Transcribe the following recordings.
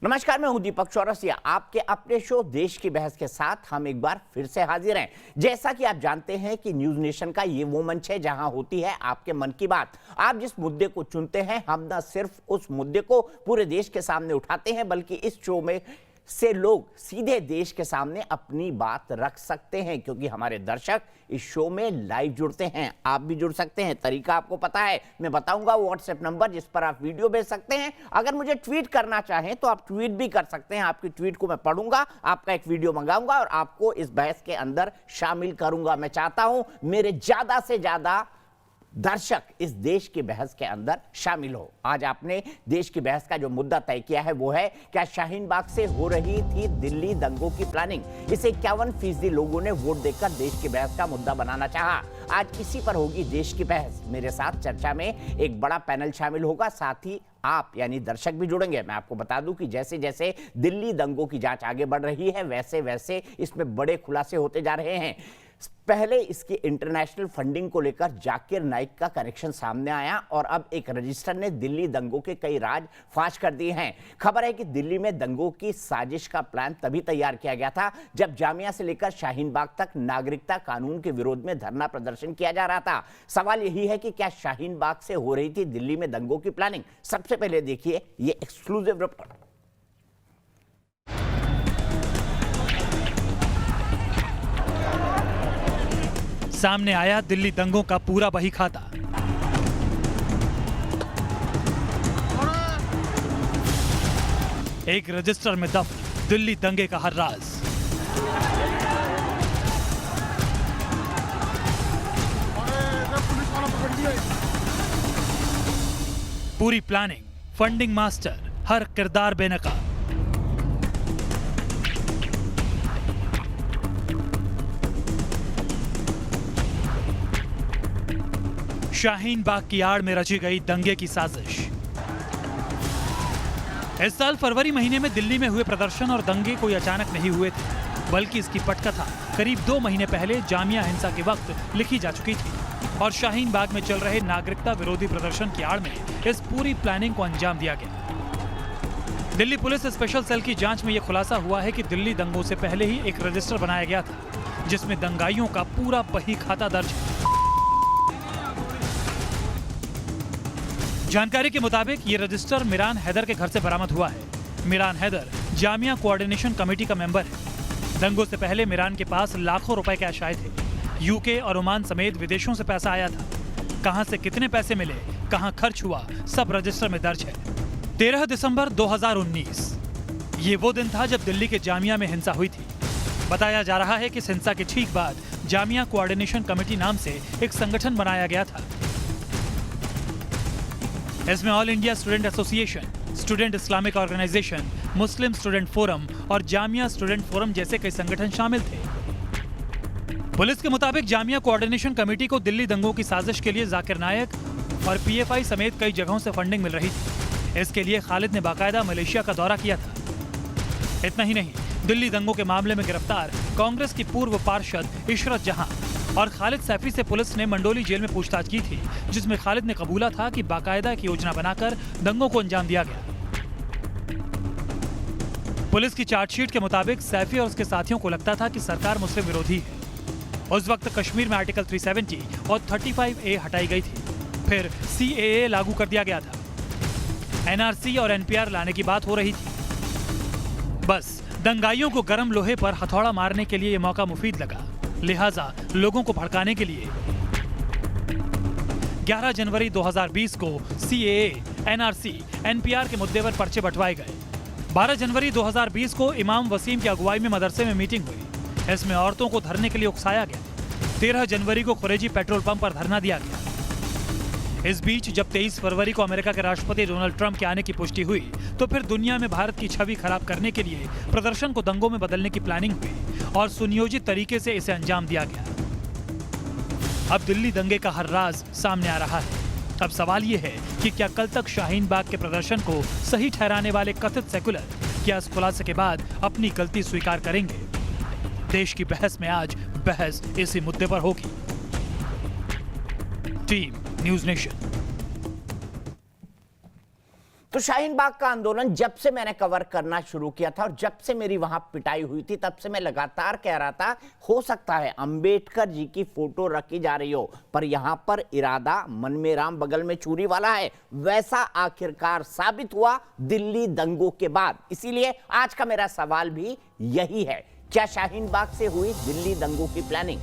नमस्कार, मैं हूं दीपक चौरसिया। आपके अपने शो देश की बहस के साथ हम एक बार फिर से हाजिर हैं। जैसा कि आप जानते हैं कि न्यूज नेशन का ये वो मंच है जहां होती है आपके मन की बात। आप जिस मुद्दे को चुनते हैं, हम न सिर्फ उस मुद्दे को पूरे देश के सामने उठाते हैं, बल्कि इस शो में से लोग सीधे देश के सामने अपनी बात रख सकते हैं, क्योंकि हमारे दर्शक इस शो में लाइव जुड़ते हैं। आप भी जुड़ सकते हैं। तरीका आपको पता है, मैं बताऊंगा। व्हाट्सएप नंबर जिस पर आप वीडियो भेज सकते हैं। अगर मुझे ट्वीट करना चाहें तो आप ट्वीट भी कर सकते हैं। आपकी ट्वीट को मैं पढ़ूंगा, आपका एक वीडियो मंगाऊंगा और आपको इस बहस के अंदर शामिल करूंगा। मैं चाहता हूं मेरे ज्यादा से ज्यादा दर्शक इस देश की बहस के अंदर शामिल हो। आज आपने देश की बहस का जो मुद्दा तय किया है वो है, क्या शाहीन बाग से हो रही थी दिल्ली दंगों की प्लानिंग? इसे 51% लोगों ने वोट देकर देश की बहस का मुद्दा बनाना चाहा। आज इसी पर होगी देश की बहस। मेरे साथ चर्चा में एक बड़ा पैनल शामिल होगा, साथ ही आप यानी दर्शक भी जुड़ेंगे। मैं आपको बता दूं कि जैसे जैसे दिल्ली दंगों की जांच आगे बढ़ रही है, वैसे वैसे इसमें बड़े खुलासे होते जा रहे हैं। पहले इसकी इंटरनेशनल फंडिंग को लेकर जाकिर नाइक का कनेक्शन सामने आया और अब एक रजिस्टर ने दिल्ली दंगों के कई राज फाश कर दिए हैं। खबर है कि दिल्ली में दंगों की साजिश का प्लान तभी तैयार किया गया था जब जामिया से लेकर शाहीन बाग तक नागरिकता कानून के विरोध में धरना प्रदर्शन किया जा रहा था। सवाल यही है कि क्या शाहीन बाग से हो रही थी दिल्ली में दंगों की प्लानिंग? सबसे पहले देखिए ये एक्सक्लूसिव रिपोर्ट। सामने आया दिल्ली दंगों का पूरा बही खाता। एक रजिस्टर में दफ्न दिल्ली दंगे का हर राज। पूरी प्लानिंग, फंडिंग मास्टर, हर किरदार बेनकाब। शाहीन बाग की आड़ में रची गई दंगे की साजिश। इस साल फरवरी महीने में दिल्ली में हुए प्रदर्शन और दंगे कोई अचानक नहीं हुए थे, बल्कि इसकी पटकथा करीब 2 महीने पहले जामिया हिंसा के वक्त लिखी जा चुकी थी और शाहीन बाग में चल रहे नागरिकता विरोधी प्रदर्शन की आड़ में इस पूरी प्लानिंग को अंजाम दिया गया। दिल्ली पुलिस स्पेशल सेल की जांच में यह खुलासा हुआ है कि दिल्ली दंगों से पहले ही एक रजिस्टर बनाया गया था जिसमें दंगाइयों का पूरा बही खाता दर्ज है। जानकारी के मुताबिक ये रजिस्टर मिरान हैदर के घर से बरामद हुआ है। मिरान हैदर जामिया कोऑर्डिनेशन कमेटी का मेंबर है। दंगों से पहले मिरान के पास लाखों रुपए कैश आए थे। यूके और ओमान समेत विदेशों से पैसा आया था। कहां से कितने पैसे मिले, कहां खर्च हुआ, सब रजिस्टर में दर्ज है। 13 दिसंबर 2019 ये वो दिन था जब दिल्ली के जामिया में हिंसा हुई थी। बताया जा रहा है कि इस हिंसा के ठीक बाद जामिया कोऑर्डिनेशन कमेटी नाम से एक संगठन बनाया गया था। इसमें All India Student Association, Student Islamic Organisation, Muslim Student Forum और जामिया स्टूडेंट फोरम जैसे कई संगठन शामिल थे। पुलिस के मुताबिक जामिया कोऑर्डिनेशन कमेटी को दिल्ली दंगों की साजिश के लिए जाकिर नायक और पीएफआई समेत कई जगहों से फंडिंग मिल रही थी। इसके लिए खालिद ने बाकायदा मलेशिया का दौरा किया था। इतना ही नहीं, दिल्ली दंगों के मामले में गिरफ्तार कांग्रेस की पूर्व पार्षद इशरत जहां और खालिद सैफी से पुलिस ने मंडोली जेल में पूछताछ की थी, जिसमें खालिद ने कबूला था कि बाकायदा एक योजना बनाकर दंगों को अंजाम दिया गया। पुलिस की चार्जशीट के मुताबिक सैफी और उसके साथियों को लगता था कि सरकार मुस्लिम विरोधी है। उस वक्त कश्मीर में आर्टिकल 370 और 35A हटाई गई थी। फिर CAA लागू कर दिया गया था। NRC और NPR लाने की बात हो रही थी। बस दंगाइयों को गर्म लोहे पर हथौड़ा मारने के लिए यह मौका मुफीद लगा, लिहाजा लोगों को भड़काने के लिए 11 जनवरी 2020 को CAA, NRC, NPR के मुद्दे पर पर्चे बंटवाए गए। 12 जनवरी 2020 को इमाम वसीम की अगुवाई में मदरसे में मीटिंग हुई। इसमें औरतों को धरने के लिए उकसाया गया। 13 जनवरी को खुरेजी पेट्रोल पंप पर धरना दिया गया। इस बीच जब 23 फरवरी को अमेरिका के राष्ट्रपति डोनाल्ड ट्रंप के आने की पुष्टि हुई, तो फिर दुनिया में भारत की छवि खराब करने के लिए प्रदर्शन को दंगों में बदलने की प्लानिंग हुई और सुनियोजित तरीके से इसे अंजाम दिया गया। अब दिल्ली दंगे का हर राज सामने आ रहा है। अब सवाल ये है कि क्या कल तक शाहीन बाग के प्रदर्शन को सही ठहराने वाले कथित सेकुलर क्या इस खुलासे के बाद अपनी गलती स्वीकार करेंगे? देश की बहस में आज बहस इसी मुद्दे पर होगी। Team news nation. तो शाहीन बाग का आंदोलन जब से मैंने कवर करना शुरू किया था और जब से मेरी वहां पिटाई हुई थी, तब से मैं लगातार कह रहा था, हो सकता है अंबेडकर जी की फोटो रखी जा रही हो, पर यहां पर इरादा मन में राम बगल में चूरी वाला है। वैसा आखिरकार साबित हुआ दिल्ली दंगों के बाद। इसीलिए आज का मेरा सवाल भी यही है, क्या शाहीन बाग से हुई दिल्ली दंगों की प्लानिंग?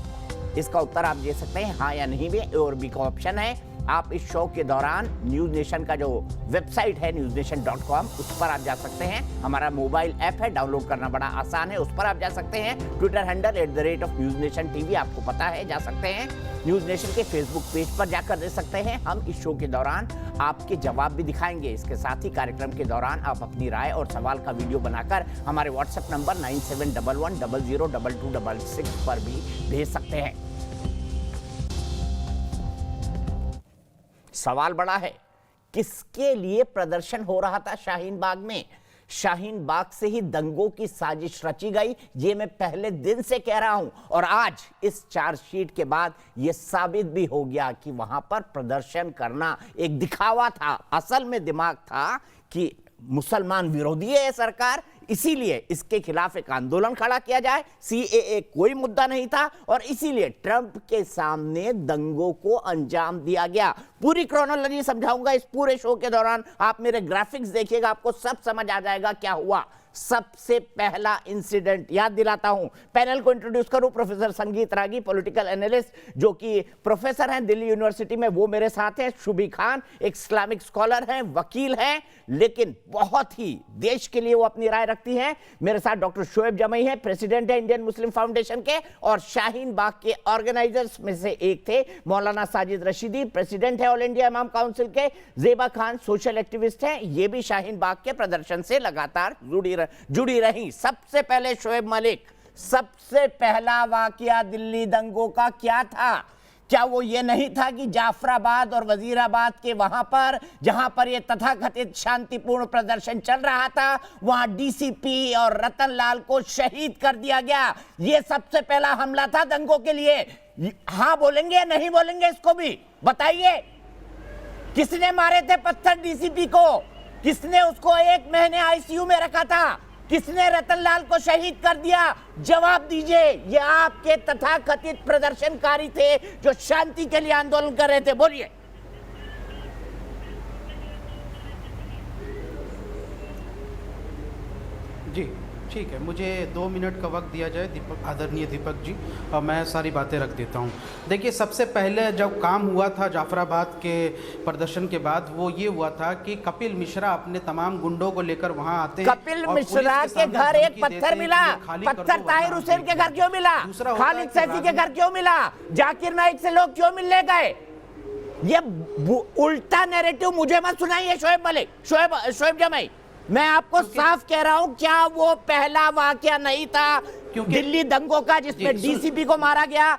इसका उत्तर आप दे सकते हैं हाँ या नहीं भी, ए और बी का ऑप्शन है। आप इस शो के दौरान न्यूज नेशन का जो वेबसाइट है newsnation.com, उस पर आप जा सकते हैं। हमारा मोबाइल ऐप है, डाउनलोड करना बड़ा आसान है, उस पर आप जा सकते हैं। ट्विटर हैंडल @NewsNationTV आपको पता है, जा सकते हैं। न्यूज नेशन के फेसबुक पेज पर जाकर दे सकते हैं। हम इस शो के दौरान आपके जवाब भी दिखाएंगे। इसके साथ ही कार्यक्रम के दौरान आप अपनी राय और सवाल का वीडियो बनाकर हमारे व्हाट्सएप नंबर 9711002266 पर भी भेज सकते हैं। सवाल बड़ा है, किसके लिए प्रदर्शन हो रहा था शाहीन बाग में? शाहीन बाग से ही दंगों की साजिश रची गई, ये मैं पहले दिन से कह रहा हूं, और आज इस चार्जशीट के बाद यह साबित भी हो गया कि वहां पर प्रदर्शन करना एक दिखावा था। असल में दिमाग था कि मुसलमान विरोधी है सरकार, इसीलिए इसके खिलाफ एक आंदोलन खड़ा किया जाए। CAA कोई मुद्दा नहीं था और इसीलिए ट्रंप के सामने दंगों को अंजाम दिया गया। पूरी क्रोनोलॉजी समझाऊंगा इस पूरे शो के दौरान। आप मेरे ग्राफिक्स देखिएगा, आपको सब समझ आ जाएगा क्या हुआ। सबसे पहला इंसिडेंट याद दिलाता हूं, पैनल को इंट्रोड्यूस करूं। प्रोफेसर संगीत रागी, पॉलिटिकल एनालिस्ट, जो कि प्रोफेसर हैं दिल्ली यूनिवर्सिटी में, वो मेरे साथ हैं। शुभी खान एक इस्लामिक स्कॉलर हैं, वकील हैं, लेकिन बहुत ही देश के लिए वो अपनी राय रखती हैं। मेरे साथ डॉक्टर शोएब जमई हैं, प्रेसिडेंट है इंडियन मुस्लिम फाउंडेशन के, और शाहीन बाग के ऑर्गेनाइजर्स में से एक थे मौलाना साजिद रशीदी, प्रेसिडेंट है ऑल इंडिया इमाम काउंसिल के। ज़ेबा खान सोशल एक्टिविस्ट हैं, ये भी शाहीन बाग के प्रदर्शन से लगातार जुड़ी रही। सबसे पहले शोएब मलिक, सबसे पहला वाकया दिल्ली दंगों का क्या था? क्या वो ये नहीं था कि जाफराबाद और वजीराबाद के वहां पर, जहां पर ये तथाकथित शांतिपूर्ण प्रदर्शन चल रहा था, वहां DCP और रतन लाल को शहीद कर दिया गया? ये सबसे पहला हमला था दंगों के लिए। हाँ बोलेंगे या नहीं बोलेंगे इसको भी बताइए। किसने मारे थे पत्थर DCP को? किसने उसको 1 महीने ICU में रखा था? किसने रतन लाल को शहीद कर दिया? जवाब दीजिए। ये आपके तथाकथित प्रदर्शनकारी थे जो शांति के लिए आंदोलन कर रहे थे। बोलिए। जी ठीक है, मुझे 2 मिनट का वक्त दिया जाए आदरणीय दीपक जी, और मैं सारी बातें रख देता हूँ। देखिए, सबसे पहले जब काम हुआ था जाफराबाद के प्रदर्शन के बाद, वो ये हुआ था कि कपिल मिश्रा अपने तमाम गुंडों को लेकर वहाँ आते हैं। कपिल मिश्रा के घर एक पत्थर मिला, पत्थर ताहिर हुसैन के घर क्यों मिला? खालिद सैफी के घर क्यों मिला? जाकिर नाइक से लोग क्यों मिलने गए? ये उल्टा नैरेटिव मुझे मत सुनाइए शोएब मलिक, शोएब जमई। मैं आपको साफ कह रहा हूं, क्या वो पहला वाकया नहीं था दिल्ली दंगों का जिसमें DCP को मारा गया,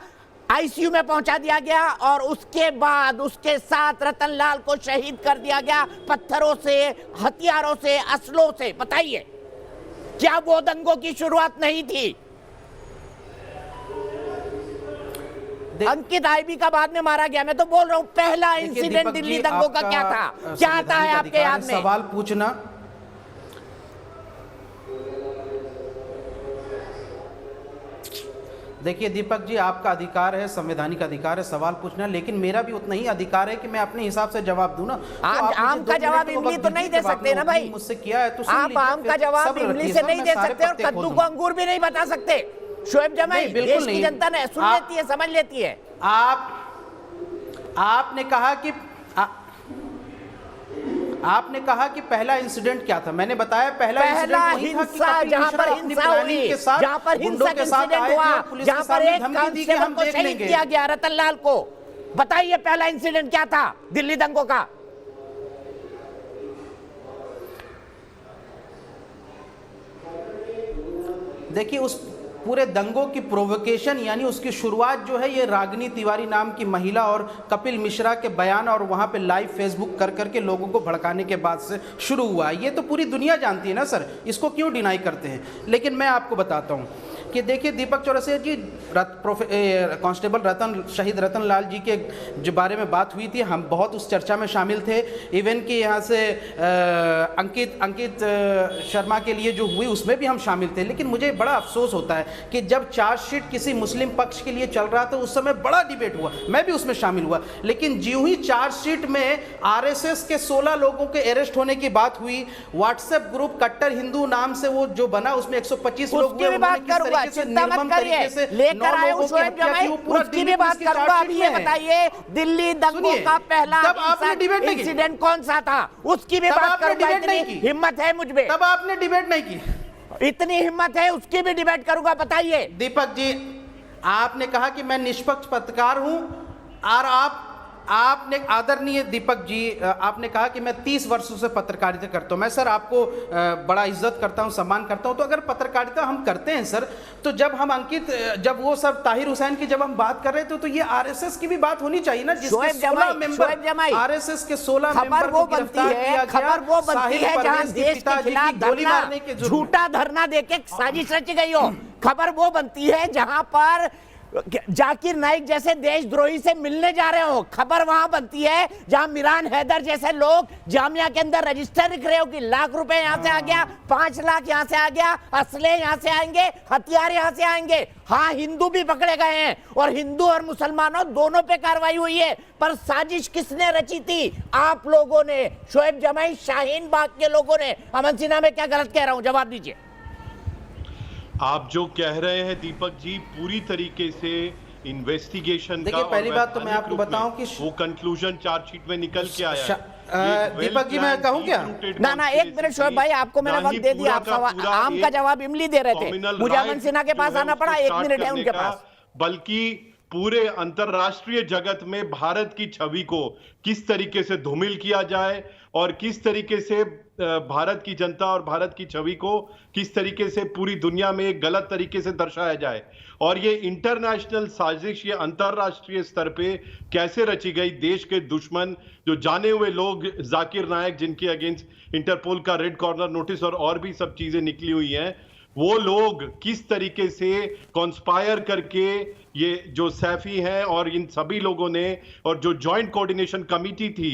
ICU में पहुंचा दिया गया, और उसके बाद उसके साथ रतन लाल को शहीद कर दिया गया पत्थरों से, हथियारों से, असलों से? बताइए, क्या वो दंगों की शुरुआत नहीं थी? अंकित आईबी का बाद में मारा गया। मैं तो बोल रहा हूं पहला इंसिडेंट दिल्ली दंगों का क्या था? क्या आता है आपके याद में? सवाल पूछना। देखिए दीपक जी, आपका अधिकार है, संवैधानिक अधिकार है सवाल पूछना, लेकिन मेरा भी उतना ही अधिकार है कि मैं अपने हिसाब से जवाब दूं ना। आम का जवाब इमली तो नहीं दे सकते ना भाई। मुझसे किया है तो आप आम का जवाब इमली से नहीं दे सकते और कद्दू को अंगूर भी नहीं बता सकते। शोएब जमई, देश की जनता ने सुन लेती है, समझ लेती है। आपने कहा कि पहला इंसिडेंट क्या था? मैंने बताया पहला हिंसा, जहां पर हिंसा हुई, जहां पर हिंसा का इंसिडेंट हुआ, जहां पर एक कांस्टेबल को शहीद किया गया, रतन लाल को। बताइए पहला इंसिडेंट क्या था दिल्ली दंगों का? देखिए, उस पूरे दंगों की प्रोवोकेशन यानी उसकी शुरुआत जो है, ये रागिनी तिवारी नाम की महिला और कपिल मिश्रा के बयान और वहाँ पे लाइव फेसबुक कर करके लोगों को भड़काने के बाद से शुरू हुआ। ये तो पूरी दुनिया जानती है ना सर, इसको क्यों डिनाई करते हैं? लेकिन मैं आपको बताता हूँ, कि देखिए दीपक चौरसिया जी, कांस्टेबल शहीद रतन लाल जी के जो बारे में बात हुई थी, हम बहुत उस चर्चा में शामिल थे। इवन कि यहाँ से अंकित शर्मा के लिए जो हुई उसमें भी हम शामिल थे। लेकिन मुझे बड़ा अफसोस होता है कि जब चार्जशीट किसी मुस्लिम पक्ष के लिए चल रहा था उस समय बड़ा डिबेट हुआ, मैं भी उसमें शामिल हुआ। लेकिन ज्यों ही चार्जशीट में आरएसएस के 16 लोगों के अरेस्ट होने की बात हुई, व्हाट्सएप ग्रुप कट्टर हिंदू नाम से वो जो बना उसमें 125 लोग उसकी भी बात करूंगा, चिंता मत करिए, लेकर आए हूं शोएब जमाई, उसकी भी बात करूंगा। अब ये बताइए दिल्ली दंगों का पहला इंसिडेंट कौन सा था, उसकी भी बात करूंगा। इतनी हिम्मत है मुझ में, तब आपने डिबेट नहीं की। इतनी हिम्मत है, उसकी भी डिबेट करूंगा। बताइए दीपक जी, आपने कहा कि मैं निष्पक्ष पत्रकार हूं और आपने आदरणीय दीपक जी, आपने कहा कि मैं 30 वर्षों से पत्रकारिता करता हूं। मैं सर आपको बड़ा इज्जत करता हूं, सम्मान करता हूं। तो अगर पत्रकारिता हम करते हैं सर, तो जब हम जब वो सब ताहिर हुसैन की जब हम बात कर रहे थे, तो ये आरएसएस की भी बात होनी चाहिए ना, जिसके 16 मेंबर, आरएसएस के 16 खबर वो बनती है, खबर वो बनती है जहां देश के खिलाफ धरना, झूठा धरना देके साजिश रची गई हो। खबर वो बनती है जहां पर जाकिर नाइक जैसे देशद्रोही से मिलने जा रहे हो। खबर वहां बनती है जहां मिरान हैदर जैसे लोग जामिया के अंदर रजिस्टर लिख रहे हो कि लाख रुपए यहां से आ गया, 5 लाख यहां से आ गया, असले यहां से आएंगे, हथियार यहां से आएंगे। हाँ, हिंदू भी पकड़े गए हैं और हिंदू और मुसलमानों दोनों पे कार्रवाई हुई है, पर साजिश किसने रची थी? आप लोगों ने, शोएब जमाई, शाहीन बाग के लोगों ने। अमन सिन्हा, में क्या गलत कह रहा हूं, जवाब दीजिए। आप जो कह रहे हैं दीपक जी, पूरी तरीके से इन्वेस्टिगेशन का, पहली बात तो मैं आपको बताऊं कि वो कंक्लूजन चार्जशीट में निकल के आया। दीपक जी, मैं कहूं क्या? ना एक मिनट शोएब भाई, आपको मैंने वक्त दे दिया। आप आम का जवाब इमली दे रहे थे, मुझे अमन सिन्हा के पास आना पड़ा। 1 मिनट है उनके पास। बल्कि पूरे अंतरराष्ट्रीय जगत में भारत की छवि को किस तरीके से धूमिल किया जाए और किस तरीके से भारत की जनता और भारत की छवि को किस तरीके से पूरी दुनिया में एक गलत तरीके से दर्शाया जाए, और ये इंटरनेशनल साजिश ये अंतरराष्ट्रीय स्तर पे कैसे रची गई। देश के दुश्मन जो जाने हुए लोग, जाकिर नायक जिनके अगेंस्ट इंटरपोल का रेड कॉर्नर नोटिस और भी सब चीजें निकली हुई हैं, वो लोग किस तरीके से कॉन्स्पायर करके, ये जो सैफी हैं और इन सभी लोगों ने, और जो जॉइंट कोऑर्डिनेशन कमेटी थी,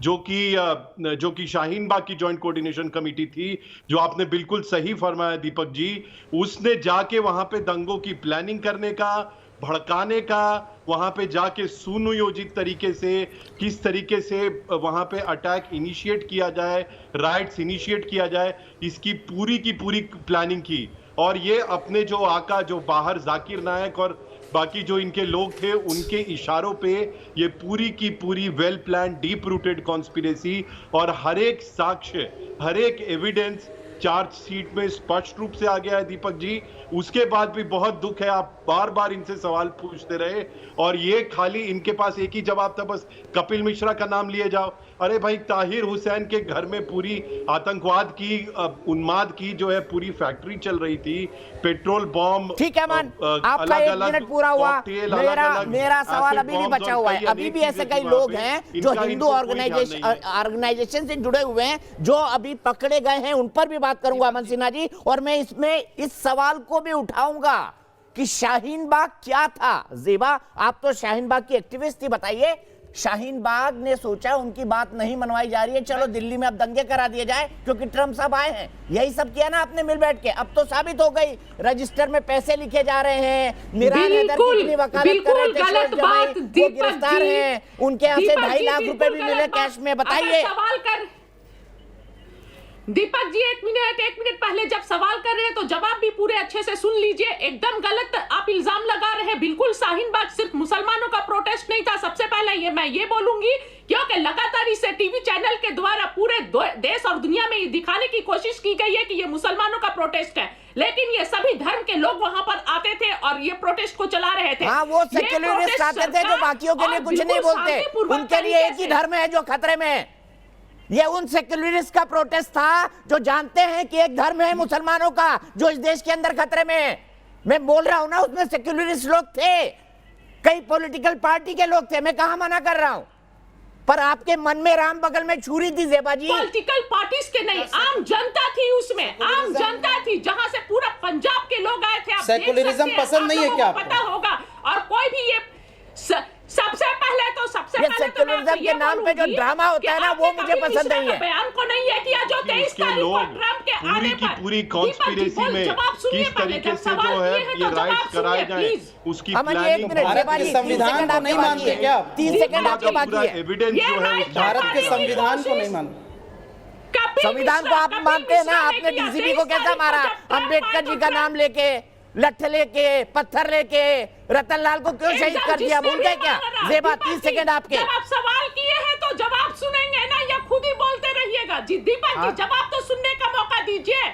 जो कि शाहीन बाग की जॉइंट कोऑर्डिनेशन कमेटी थी, जो आपने बिल्कुल सही फरमाया दीपक जी, उसने जाके वहां पे दंगों की प्लानिंग करने का, भड़काने का, वहां पे जाके सुनियोजित तरीके से किस तरीके से वहां पे अटैक इनिशिएट किया जाए, राइट्स इनिशिएट किया जाए, इसकी पूरी की पूरी प्लानिंग की। और ये अपने जो आका, जो बाहर जाकिर नायक और बाकी जो इनके लोग थे, उनके इशारों पे ये पूरी की पूरी well plan, deep rooted conspiracy, और हर एक साक्ष्य, हर एक एविडेंस चार्जशीट में स्पष्ट रूप से आ गया है दीपक जी। उसके बाद भी बहुत दुख है, आप बार बार इनसे सवाल पूछते रहे और ये खाली इनके पास एक ही जवाब था, बस कपिल मिश्रा का नाम लिए जाओ। अरे भाई, ताहिर हुसैन के घर में पूरी आतंकवाद की, उन्माद की जो है पूरी फैक्ट्री चल रही थी, पेट्रोल बॉम्ब। ठीक है मान, आपका 1 मिनट पूरा हुआ। मेरा सवाल अभी भी बचा हुआ है। अभी भी ऐसे कई लोग हैं जो हिंदू ऑर्गेनाइजेशन से जुड़े हुए हैं, जो अभी पकड़े गए हैं, उन पर भी बात करूंगा अमन सिन्हा जी। और मैं इसमें इस सवाल को भी उठाऊंगा कि शाहीन बाग क्या था। ज़ेबा, आप तो शाहीन बाग की एक्टिविस्ट थी, बताइए। शाहीन बाग ने सोचा उनकी बात नहीं मनवाई जा रही है, चलो दिल्ली में अब दंगे करा दिए जाए क्योंकि ट्रम्प साहब आए हैं। यही सब किया ना आपने मिल बैठ के। अब तो साबित हो गई, रजिस्टर में पैसे लिखे जा रहे हैं, मिरान हैदर कितनी वकालत कर रहे थे, शोएब जमाई वो गिरफ्तार हैं, उनके यहाँ से 2.5 लाख रुपए भी मिले कैश में। बताइए दीपक जी, 1 मिनट पहले जब सवाल कर रहे हैं तो जवाब भी पूरे अच्छे से सुन लीजिए। एकदम गलत आप इल्जाम लगा रहे हैं। बिल्कुल शाहीन बाग सिर्फ मुसलमानों का प्रोटेस्ट नहीं था। सबसे पहले मैं ये बोलूंगी, क्योंकि लगातार इसे टीवी चैनल के द्वारा पूरे देश और दुनिया में दिखाने की कोशिश की गई है कि ये मुसलमानों का प्रोटेस्ट है, लेकिन ये सभी धर्म के लोग वहां पर आते थे और ये प्रोटेस्ट को चला रहे थे। हाँ, वो सेक्युलरिस्ट आते थे जो बाकियों के लिए कुछ नहीं बोलते, उनके लिए एक ही धर्म है जो खतरे में है। ये उन सेक्युलरिस्ट का प्रोटेस्ट था जो जानते हैं कि एक धर्म है मुसलमानों का जो इस देश के अंदर खतरे में है। मैं बोल रहा हूं ना, उसमें सेक्युलरिस्ट लोग थे, कई पॉलिटिकल पार्टी के लोग थे, मैं कहां मना कर रहा हूं। पर आपके मन में राम बगल में छुरी थी ज़ेबा जी। पॉलिटिकल पार्टीज के नहीं, आम जनता थी उसमें, आम जनता थी, जहां से पूरा पंजाब के लोग आए थे। आप देख सेकुलरिज्म सकते हैं, पसंद नहीं है क्या आपको? पता होगा। और कोई भी ये सबसे पहले तो सेकुलरिज्म के नाम पे जो ड्रामा होता है ना, वो मुझे पसंद नहीं है। बयान को नहीं है किया जो 23 तारीख को ट्रम्प के आने पर पूरी कॉन्स्पिरेसी में किस तरीके से जो है ये राइट्स कराए जाए उसकी प्लानिंग, भारत के संविधान को नहीं मानते क्या आप? 3 सेकंड आपके बाकी है। एविडेंस जो है भारत के संविधान को नहीं मानते। संविधान को आप मानते हैं ना? आपने डीसीपी को कैसा मारा? अंबेडकर जी का नाम लेके, लठ लेके, पत्थर लेके, रतनलाल को क्यों शहीद कर दिया? भूल गए क्या? ज़ेबा 30 सेकंड आपके। जब आप सवाल किए हैं तो जवाब सुनेंगे ना, या खुद ही बोलते रहिएगा? जी दीपक जी, जवाब तो सुनने का मौका दीजिए।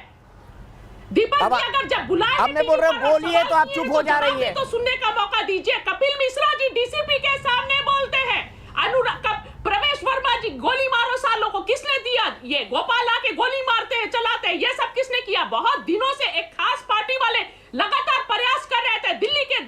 दीपक जी अगर जब बुलाए, अब मैं बोल रहा हूँ बोलिए तो आप चुप हो जा रही है। तो सुनने का मौका दीजिए। कपिल मिश्रा जी डीसीपी के सामने बोलते हैं, अनुराग प्रवेश वर्मा जी गोली मारो सालों को किसने दिया? ये गोपाल आके गोली मारते हैं, चलाते हैं, ये सब किसने किया? बहुत दिनों से एक खास पार्टी वाले लगातार प्रयास कर रहे थे दिल्ली के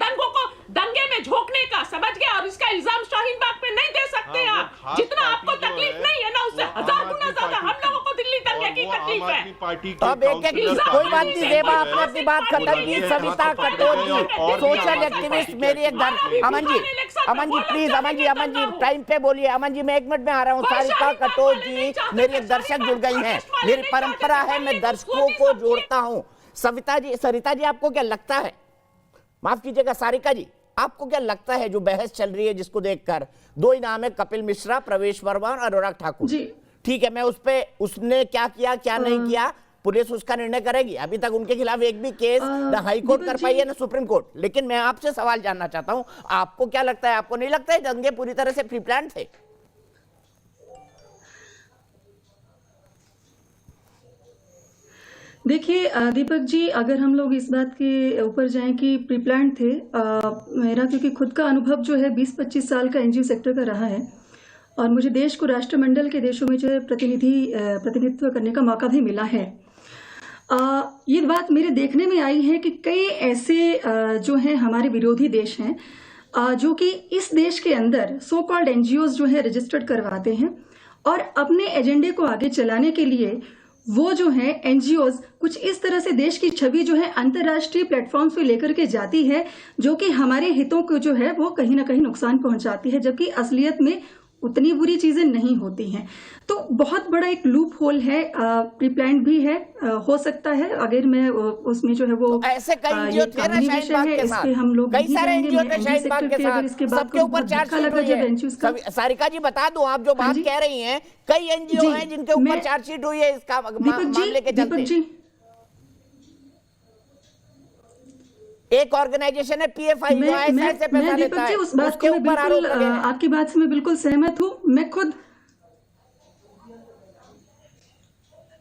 दंगे में झोंकने का, समझ गए? और इसका इल्जाम शाहीन बाग पे नहीं दे सकते आप। जितना आपको तकलीफ नहीं है ना, उससे 1000 गुना ज्यादा हम लोगों को दिल्ली दंगे की तकलीफ है। तो अब एक कोई बात नहीं ज़ेबा, आपने अपनी बात खत्म की। सविता कटोच जी, सोशल एक्टिविस्ट, मेरी एक अमन जी प्लीज, अमन जी टाइम पे बोलिए। अमन जी मैं 1 मिनट में आ रहा हूँ। सरिता कटोच जी मेरी एक दर्शक जुड़ गई हैं, मेरी परंपरा है, मैं दर्शकों को जोड़ता हूँ। सरिता जी आपको क्या लगता है, माफ कीजिएगा सारिका जी, आपको क्या लगता है जो बहस चल रही है जिसको देखकर 2 ही नाम है, कपिल मिश्रा, प्रवेश वर्मा और अनुराग ठाकुर जी, ठीक है, मैं उस पे उसने क्या किया क्या नहीं किया पुलिस उसका निर्णय करेगी। अभी तक उनके खिलाफ एक भी केस ना हाई कोर्ट कर पाई है ना सुप्रीम कोर्ट। लेकिन मैं आपसे सवाल जानना चाहता हूं, आपको क्या लगता है, आपको नहीं लगता है दंगे पूरी तरह से प्री प्लान थे? देखिए दीपक जी, अगर हम लोग इस बात के ऊपर जाएं कि प्री प्लान थे, मेरा क्योंकि खुद का अनुभव जो है 20-25 साल का एनजीओ सेक्टर का रहा है और मुझे देश को राष्ट्रमंडल के देशों में जो है प्रतिनिधित्व करने का मौका भी मिला है। ये बात मेरे देखने में आई है कि कई ऐसे जो हैं हमारे विरोधी देश हैं जो कि इस देश के अंदर सो कॉल्ड एनजीओज जो है रजिस्टर्ड करवाते हैं और अपने एजेंडे को आगे चलाने के लिए वो जो है एनजीओज कुछ इस तरह से देश की छवि जो है अंतर्राष्ट्रीय प्लेटफॉर्म्स पे लेकर के जाती है जो कि हमारे हितों को जो है वो कहीं ना कहीं नुकसान पहुंचाती है, जबकि असलियत में उतनी बुरी चीजें नहीं होती हैं। तो बहुत बड़ा एक लूप होल है, प्री प्लान भी है, हो सकता है अगर मैं उसमें जो है वो तो ऐसे कई एनजीओ थे ना शाहीन बाग के साथ, हम लोग कई सारे एनजीओ थे शाहीन बाग के साथ, सबके ऊपर चार्जशीट हुई है। सारिका जी बता दूं, आप जो बात कह रही हैं, कई एनजीओ हैं जिनके ऊपर चार्जशीट हुई है इसका मामले के चलते। एक ऑर्गेनाइजेशन है पीएफआई जो ऐसे से पैसा लेता है, उसके ऊपर आरोप लगे हैं। आपकी बात से मैं बिल्कुल सहमत हूँ। मैं खुद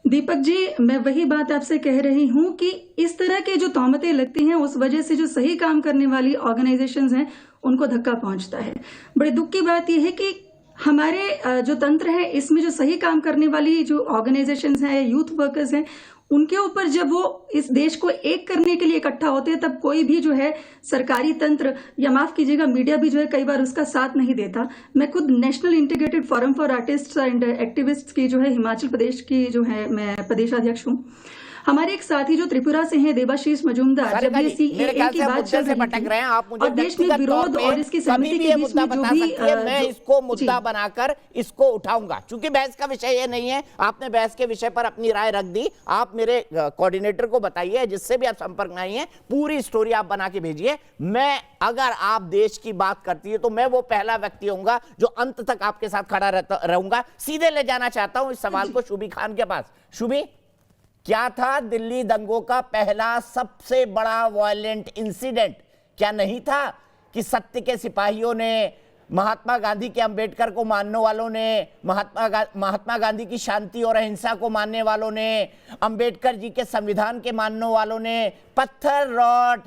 दीपक जी, मैं वही बात आपसे कह रही हूँ कि इस तरह के जो तौमतें लगती हैं उस वजह से जो सही काम करने वाली ऑर्गेनाइजेशंस हैं उनको धक्का पहुंचता है। बड़े दुख की बात यह है कि हमारे जो तंत्र है इसमें जो सही काम करने वाली जो ऑर्गेनाइजेशंस हैं, यूथ वर्कर्स हैं, उनके ऊपर जब वो इस देश को एक करने के लिए इकट्ठा होते हैं तब कोई भी जो है सरकारी तंत्र या माफ कीजिएगा मीडिया भी जो है कई बार उसका साथ नहीं देता। मैं खुद national integrated forum for artists and activists की जो है हिमाचल प्रदेश की जो है मैं प्रदेशाध्यक्ष हूँ। हमारे एक साथी जो त्रिपुरा से हैं देवाशीष मजूमदार, जब ये सीएए की बात चल रही थी और देश में विरोध और इसकी सहमति के बीच में जो भी मैं इसको मुद्दा बनाकर इसको उठाऊंगा, क्योंकि बहस का विषय ये नहीं है। आपने बहस के विषय पर अपनी राय रख दी, आप मेरे कोऑर्डिनेटर को बताइए, जिससे भी आप संपर्क में आई हैं, पूरी स्टोरी आप बना के भेजिए। मैं अगर आप देश की बात करती है तो मैं वो पहला व्यक्ति होऊंगा जो अंत तक आपके साथ खड़ा रहूंगा। सीधे ले जाना चाहता हूं इस सवाल को शुभी खान के पास। शुभी, क्या था दिल्ली दंगों का पहला सबसे बड़ा वायलेंट इंसिडेंट? क्या नहीं था कि सत्य के सिपाहियों ने, महात्मा गांधी के, अंबेडकर को मानने वालों ने, महात्मा गांधी की शांति और अहिंसा को मानने वालों ने, अंबेडकर जी के संविधान के मानने वालों ने पत्थर, रॉड,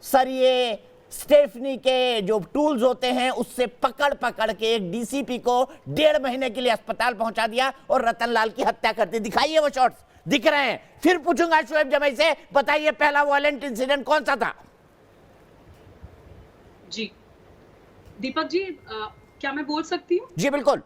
सरिये, स्टेफनी के जो टूल्स होते हैं उससे पकड़ पकड़ के एक डीसीपी को 1.5 महीने के लिए अस्पताल पहुंचा दिया और रतनलाल की हत्या कर दी। दिखाइए वो शॉट्स, दिख रहे हैं। फिर पूछूंगा शोएब जमई से, बताइए पहला वायलेंट इंसिडेंट कौन सा था? जी दीपक जी, क्या मैं बोल सकती हूँ? जी बिल्कुल।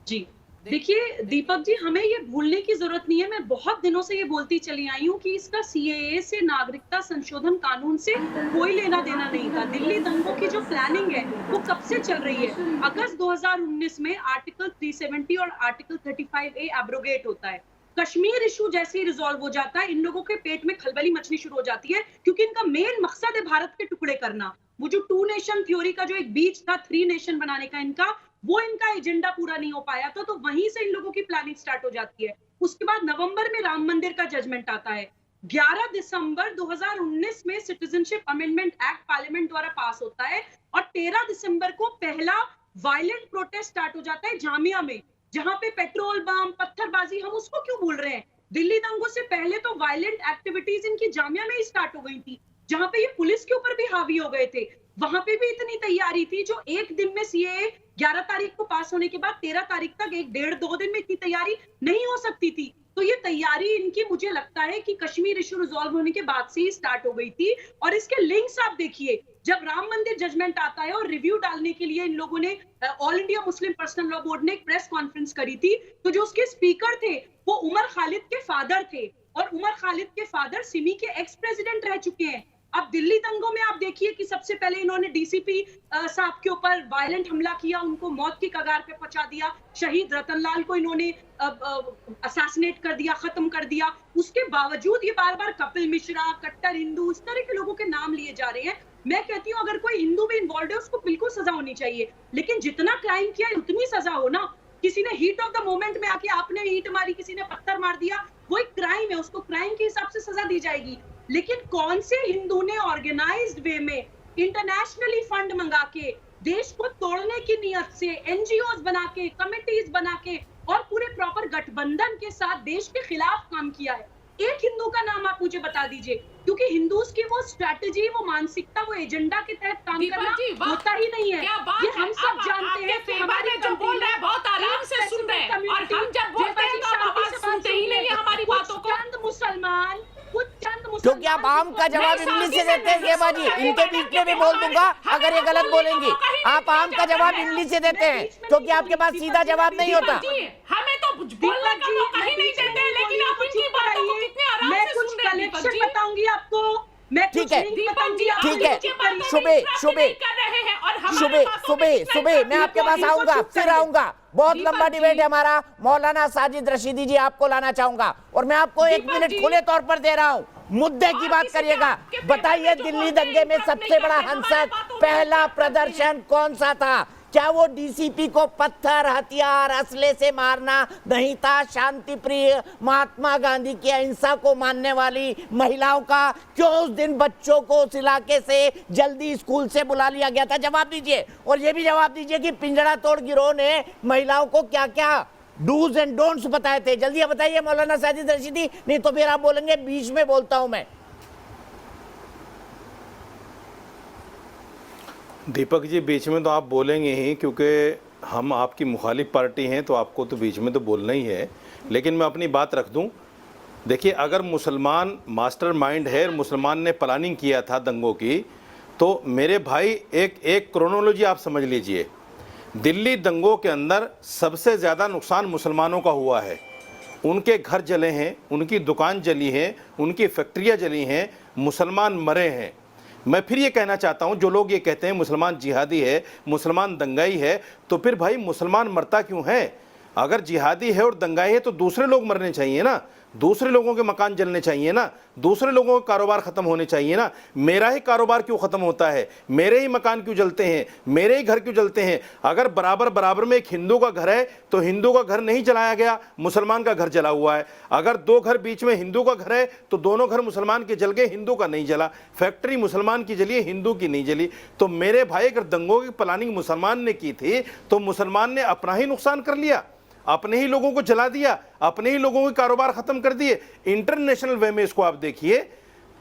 जी देखिए दीपक जी, हमें ये भूलने की जरूरत नहीं है। मैं बहुत दिनों से ये बोलती चली आई हूँ कि इसका सीएए से, नागरिकता संशोधन कानून से कोई लेना देना नहीं था। दिल्ली दंगों की जो प्लानिंग है वो कब से चल रही है? अगस्त 2019 में आर्टिकल 370 और आर्टिकल 35A एब्रोगेट होता है। कश्मीर इशू जैसे ही रिजॉल्व हो जाता है, इन लोगों के पेट में खलबली मचनी शुरू हो जाती है, क्योंकि इनका मेन मकसद है भारत के टुकड़े करना। वो जो 2 नेशन थ्योरी का जो एक बीच था 3 नेशन बनाने का इनका, वो इनका एजेंडा पूरा नहीं हो पाया था, तो वहीं से इन लोगों की प्लानिंग स्टार्ट हो जाती है। उसके बाद नवंबर में राम मंदिर का जजमेंट आता है। 11 दिसंबर 2019 में सिटीजनशिप अमेंडमेंट एक्ट पार्लियामेंट द्वारा पास होता है और 13 दिसंबर को पहला वायलेंट प्रोटेस्ट स्टार्ट हो जाता है जामिया में, जहां पे पेट्रोल बम, पत्थरबाजी, हम उसको क्यों भूल रहे हैं? दिल्ली दंगों से पहले तो वायलेंट एक्टिविटीज इनकी जामिया में ही स्टार्ट हो गई थी, जहां पे ये पुलिस के ऊपर भी हावी हो गए थे। वहां पे भी इतनी तैयारी थी, जो एक दिन में सीएए 11 तारीख को पास होने के बाद 13 तारीख तक 1-1.5-2 दिन में इतनी तैयारी नहीं हो सकती थी। तो ये तैयारी इनकी, मुझे लगता है कि कश्मीर इशू रिजॉल्व होने के बाद से ही स्टार्ट हो गई थी। और इसके लिंक्स आप देखिए, जब राम मंदिर जजमेंट आता है और रिव्यू डालने के लिए इन लोगों ने, all India Muslim personal law board ने एक प्रेस कॉन्फ्रेंस करी थी, तो जो उसके स्पीकर थे वो उमर खालिद के फादर थे, और उमर खालिद के फादर सिमी के एक्स प्रेसिडेंट रह चुके हैं। अब दिल्ली दंगों में आप देखिए कि सबसे पहले इन्होंने डीसीपी साहब के ऊपर वायलेंट हमला किया, उनको मौत की कगार पे पहुंचा दिया। शहीद रतनलाल को इन्होंने असैसिनेट कर दिया, खत्म कर दिया। उसके बावजूद ये बार बार कपिल मिश्रा, कट्टर हिंदू, इस तरह के लोगों के नाम लिए जा रहे हैं। मैं कहती हूँ अगर कोई हिंदू भी इन्वॉल्व है उसको बिल्कुल सजा होनी चाहिए, लेकिन जितना क्राइम किया है उतनी सजा हो ना। किसी ने हीट ऑफ द मोमेंट में आके आपने ईंट मारी, किसी ने पत्थर मार दिया, वो एक क्राइम है, उसको क्राइम के हिसाब से सजा दी जाएगी। लेकिन कौन से हिंदू ने ऑर्गेनाइज्ड वे में इंटरनेशनली फंड मंगा के, देश को तोड़ने की नियत से एनजीओज बना के, कमिटीज बना के और पूरे प्रॉपर गठबंधन के साथ देश के खिलाफ काम किया है? एक हिंदू का नाम आप मुझे बता दीजिए, क्योंकि हिंदूज की वो स्ट्रैटेजी, वो मानसिकता, वो एजेंडा के तहत काम करना होता ही नहीं है। ये हम सब जानते हैं कि हमारे जो बोल रहे हैं बहुत आराम से सुन रहे हैं, और हम जब बोलते हैं तो आप आवाज सुनते ही नहीं है हमारी बातों को। चंद मुसलमान, क्योंकि आप आम का जवाब इंग्लिश से देते हैं ये बाजी, इनके बीच में भी बोल दूंगा अगर ये गलत बोलेंगी। आप आम का जवाब इंग्लिश से देते हैं क्योंकि आपके पास सीधा जवाब नहीं होता। हमें तो बोलने का मौका ही नहीं देते, लेकिन आप इनकी बातों को कितने आराम से सुन रहे हैं। कलेक्शन बताऊंगी आपको, मैं ठीक है, ठीक है, सुबह मैं आपके पास आऊंगा, फिर आऊंगा। बहुत लंबा डिबेट है हमारा। मौलाना साजिद रशीदी जी आपको लाना चाहूंगा और मैं आपको 1 मिनट खुले तौर पर दे रहा हूं। मुद्दे की बात करिएगा। बताइए दिल्ली दंगे में सबसे बड़ा हिंसक पहला प्रदर्शन कौन सा था? क्या वो डीसीपी को पत्थर, हथियार, असले से मारना नहीं था? शांति प्रिय महात्मा गांधी की अहिंसा को मानने वाली महिलाओं का क्यों उस दिन बच्चों को उस इलाके से जल्दी स्कूल से बुला लिया गया था? जवाब दीजिए। और ये भी जवाब दीजिए कि पिंजड़ा तोड़ गिरोह ने महिलाओं को क्या क्या डूज एंड डोंट्स बताए थे। जल्दी बताइए मौलाना साजिद रशीदी, नहीं तो फिर आप बोलेंगे बीच में बोलता हूं मैं। दीपक जी, बीच में तो आप बोलेंगे ही, क्योंकि हम आपकी मुखालिफ पार्टी हैं, तो आपको तो बीच में तो बोलना ही है। लेकिन मैं अपनी बात रख दूं। देखिए, अगर मुसलमान मास्टरमाइंड है, मुसलमान ने प्लानिंग किया था दंगों की, तो मेरे भाई एक क्रोनोलॉजी आप समझ लीजिए। दिल्ली दंगों के अंदर सबसे ज़्यादा नुकसान मुसलमानों का हुआ है। उनके घर जले हैं, उनकी दुकान जली है, उनकी फैक्ट्रियाँ जली हैं, मुसलमान मरे हैं। मैं फिर ये कहना चाहता हूँ, जो लोग ये कहते हैं मुसलमान जिहादी है, मुसलमान दंगाई है, तो फिर भाई मुसलमान मरता क्यों है? अगर जिहादी है और दंगाई है तो दूसरे लोग मरने चाहिए ना, दूसरे लोगों के मकान जलने चाहिए ना, दूसरे लोगों के कारोबार ख़त्म होने चाहिए ना। मेरा ही कारोबार क्यों ख़त्म होता है? मेरे ही मकान क्यों जलते हैं? मेरे ही घर क्यों जलते हैं? अगर बराबर में एक हिंदू का घर है तो हिंदू का घर नहीं जलाया गया, मुसलमान का घर जला हुआ है। अगर 2 घर बीच में हिंदू का घर है तो दोनों घर मुसलमान के जल गए, हिंदू का नहीं जला। फैक्ट्री मुसलमान की जली है, हिंदू की नहीं जली। तो मेरे भाई, अगर दंगों की प्लानिंग मुसलमान ने की थी तो मुसलमान ने अपना ही नुकसान कर लिया, अपने ही लोगों को जला दिया, अपने ही लोगों के कारोबार खत्म कर दिए। इंटरनेशनल वे में इसको आप देखिए,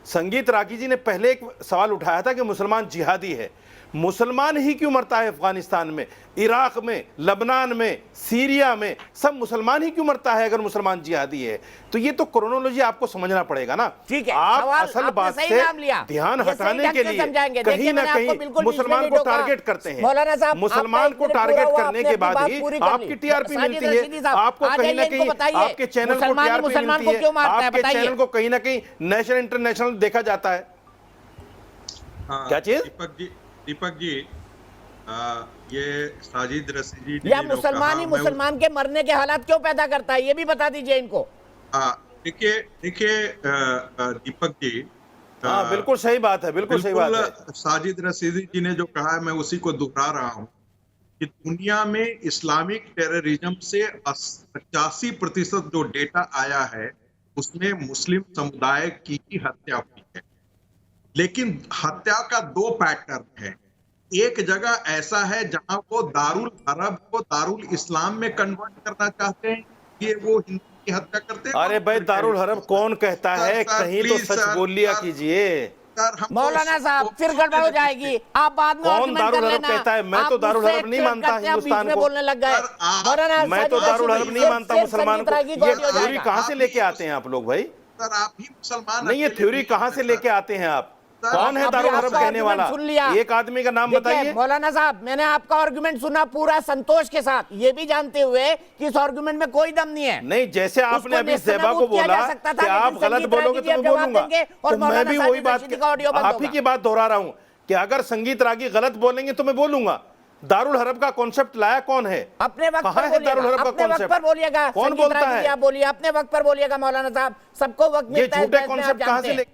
संगीत रागी जी ने पहले एक सवाल उठाया था कि मुसलमान जिहादी है। मुसलमान ही क्यों मरता है अफगानिस्तान में, इराक में, लबनान में, सीरिया में, सब मुसलमान ही क्यों मरता है अगर मुसलमान जिहादी है? तो ये तो क्रोनोलॉजी आपको समझना पड़ेगा ना। ठीक है, आप सवाल असल आपने बात सही से नाम लिया। ध्यान ये सही हटाने ढंग के से लिए समझाएंगे। कहीं देखिए, ना मैंने आपको कहीं बिल्कुल मुसलमान बीच को में नहीं टारगेट टोका। करते हैं। मौलाना साहब, मुसलमान आपका को एक मिनट टारगेट पूरा हुआ, करने आपने के अपनी बाद बात ही पूरी कर ली। आपकी टीआरपी साजिद मिलती रशीदी है, साहब, आपको आ कहीं ना जाइए, इनको कहीं बताइए, आपके चैनल को मुसलमान ही टीआरपी मुसलमान मिलती को क्यों है, मारता है, आपके बताइए। चैनल को कहीं ना कहीं नेशनल इंटरनेशनल देखा जाता है। क्या चीज? दीपक जी ये साजिद रशीदी ने या जो मुसलमान कहा, ही मैं मुसलमान के मरने के हालात क्यों पैदा करता है, ये भी बता दीजिए इनको। देखिए दीपक जी, हाँ बिल्कुल सही बात है, बिल्कुल सही बात है। साजिद रशीदी जी ने जो कहा है मैं उसी को दोहरा रहा हूँ कि दुनिया में इस्लामिक टेररिज्म से 85% जो डेटा आया है उसमें मुस्लिम समुदाय की ही हत्या हुई है। लेकिन हत्या का दो पैटर्न है। एक जगह ऐसा है जहां वो दारुल अरब को दारुल इस्लाम में कन्वर्ट करना चाहते हैं, ये वो हिंदू की हत्या करते हैं। अरे भाई दारुल हरब कौन कहता है? कहीं तो सच बोल लिया कीजिए मौलाना साहब, फिर गड़बड़ हो जाएगी, आप बाद में कौन आर्गुमेंट कर दारुल हरब लेना। कहता है? मैं आप तो दारुल मुझसे हरब नहीं ट्रेड मानता करते हैं, हिंदुस्तान बीच में को। बोलने लग गए। मौलाना मैं तो दारुल हरब नहीं मानता मुसलमान को। ये ये थ्योरी कहाँ से लेके आते हैं आप लोग भाई? सर आप ही मुसलमान नहीं, ये थ्योरी कहाँ से लेके आते हैं आप? कौन है दारुल हरब कहने वाला? सुन लिया, एक आदमी का नाम बताइए। मौलाना साहब, मैंने आपका आर्गुमेंट सुना पूरा संतोष के साथ, ये भी जानते हुए कि इस आर्गुमेंट में कोई दम नहीं है। नहीं, जैसे आपने अभी ज़ेबा को बोला कि आप गलत बोलोगे तो मैं बोलूंगा, तो मैं भी वही बात आप ही की बात दोहरा रहा हूं कि अगर संगीत रागी गलत बोलेंगे तो मैं बोलूंगा। दारुल हरब का कॉन्सेप्ट लाया कौन है? अपने वक्त कहाँ पर है दारुल हरब का अपने वक्त पर बोलिएगा। कौन संगीत बोलता रागी है? जी, आप बोलिए, अपने वक्त पर बोलिएगा मौलाना साहब, सबको वक्त ये मिलता है। झूठे कॉन्सेप्ट कहाँ से ले?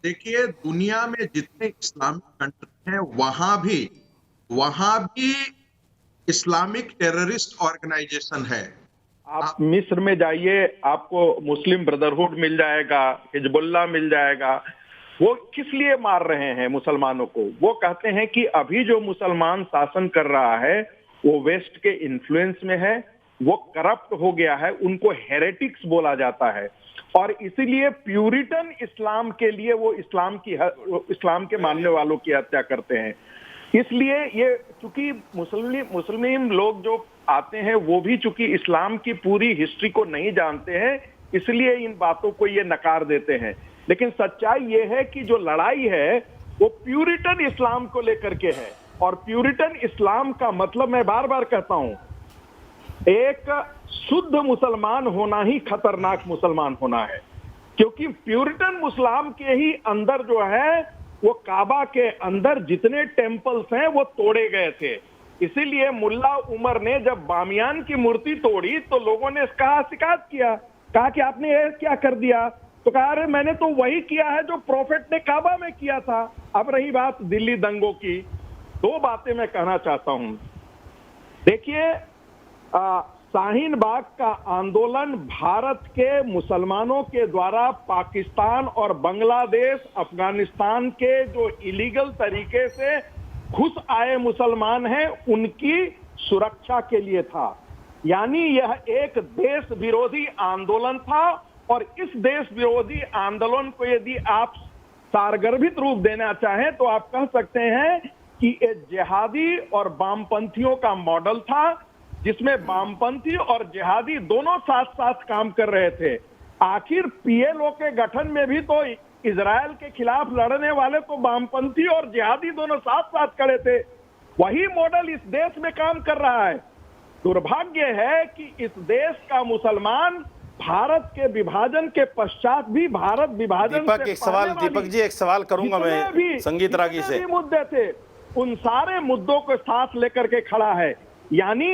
देखिए दुनिया में जितने इस्लामिक कंट्री हैं वहां भी इस्लामिक टेररिस्ट ऑर्गेनाइजेशन है। आप मिस्र में जाइए, आपको मुस्लिम ब्रदरहुड मिल जाएगा, हिजबुल्लाह मिल जाएगा। वो किस लिए मार रहे हैं मुसलमानों को? वो कहते हैं कि अभी जो मुसलमान शासन कर रहा है वो वेस्ट के इन्फ्लुएंस में है, वो करप्ट हो गया है, उनको हेरेटिक्स बोला जाता है और इसीलिए प्यूरिटन इस्लाम के लिए वो इस्लाम के मानने वालों की हत्या करते हैं। इसलिए ये चूंकि मुस्लिम लोग जो आते हैं वो भी चूंकि इस्लाम की पूरी हिस्ट्री को नहीं जानते हैं, इसलिए इन बातों को ये नकार देते हैं। लेकिन सच्चाई ये है कि जो लड़ाई है वो प्यूरिटन इस्लाम को लेकर के है और प्यूरिटन इस्लाम का मतलब मैं बार बार कहता हूं, एक शुद्ध मुसलमान होना ही खतरनाक मुसलमान होना है, क्योंकि प्यूरिटन मुस्लिम के ही अंदर जो है वो काबा के अंदर जितने टेम्पल्स हैं वो तोड़े गए थे। इसीलिए मुल्ला उमर ने जब बामियान की मूर्ति तोड़ी तो लोगों ने इसका शिकायत किया, कहा कि आपने ये क्या कर दिया? तो कहा अरे मैंने तो वही किया है जो प्रोफेट ने काबा में किया था। अब रही बात दिल्ली दंगों की, दो बातें मैं कहना चाहता हूं। देखिए शाहीन बाग का आंदोलन भारत के मुसलमानों के द्वारा पाकिस्तान और बांग्लादेश, अफगानिस्तान के जो इलीगल तरीके से घुस आए मुसलमान हैं उनकी सुरक्षा के लिए था। यानी यह एक देश विरोधी आंदोलन था और इस देश विरोधी आंदोलन को यदि आप सारगर्भित रूप देना चाहें तो आप कह सकते हैं कि ये जिहादी और वामपंथियों का मॉडल था, जिसमें वामपंथी और जिहादी दोनों साथ साथ काम कर रहे थे। आखिर पीएलओ के गठन में भी तो इजराइल के खिलाफ लड़ने वाले तो वामपंथी और जिहादी दोनों साथ साथ खड़े थे। वही मॉडल इस देश में काम कर रहा है। दुर्भाग्य है कि इस देश का मुसलमान भारत के विभाजन के पश्चात भी भारत विभाजन दीपक जी एक सवाल करूंगा मैं संगीत रागी से। मुद्दे थे उन सारे मुद्दों को साथ लेकर के खड़ा है। यानी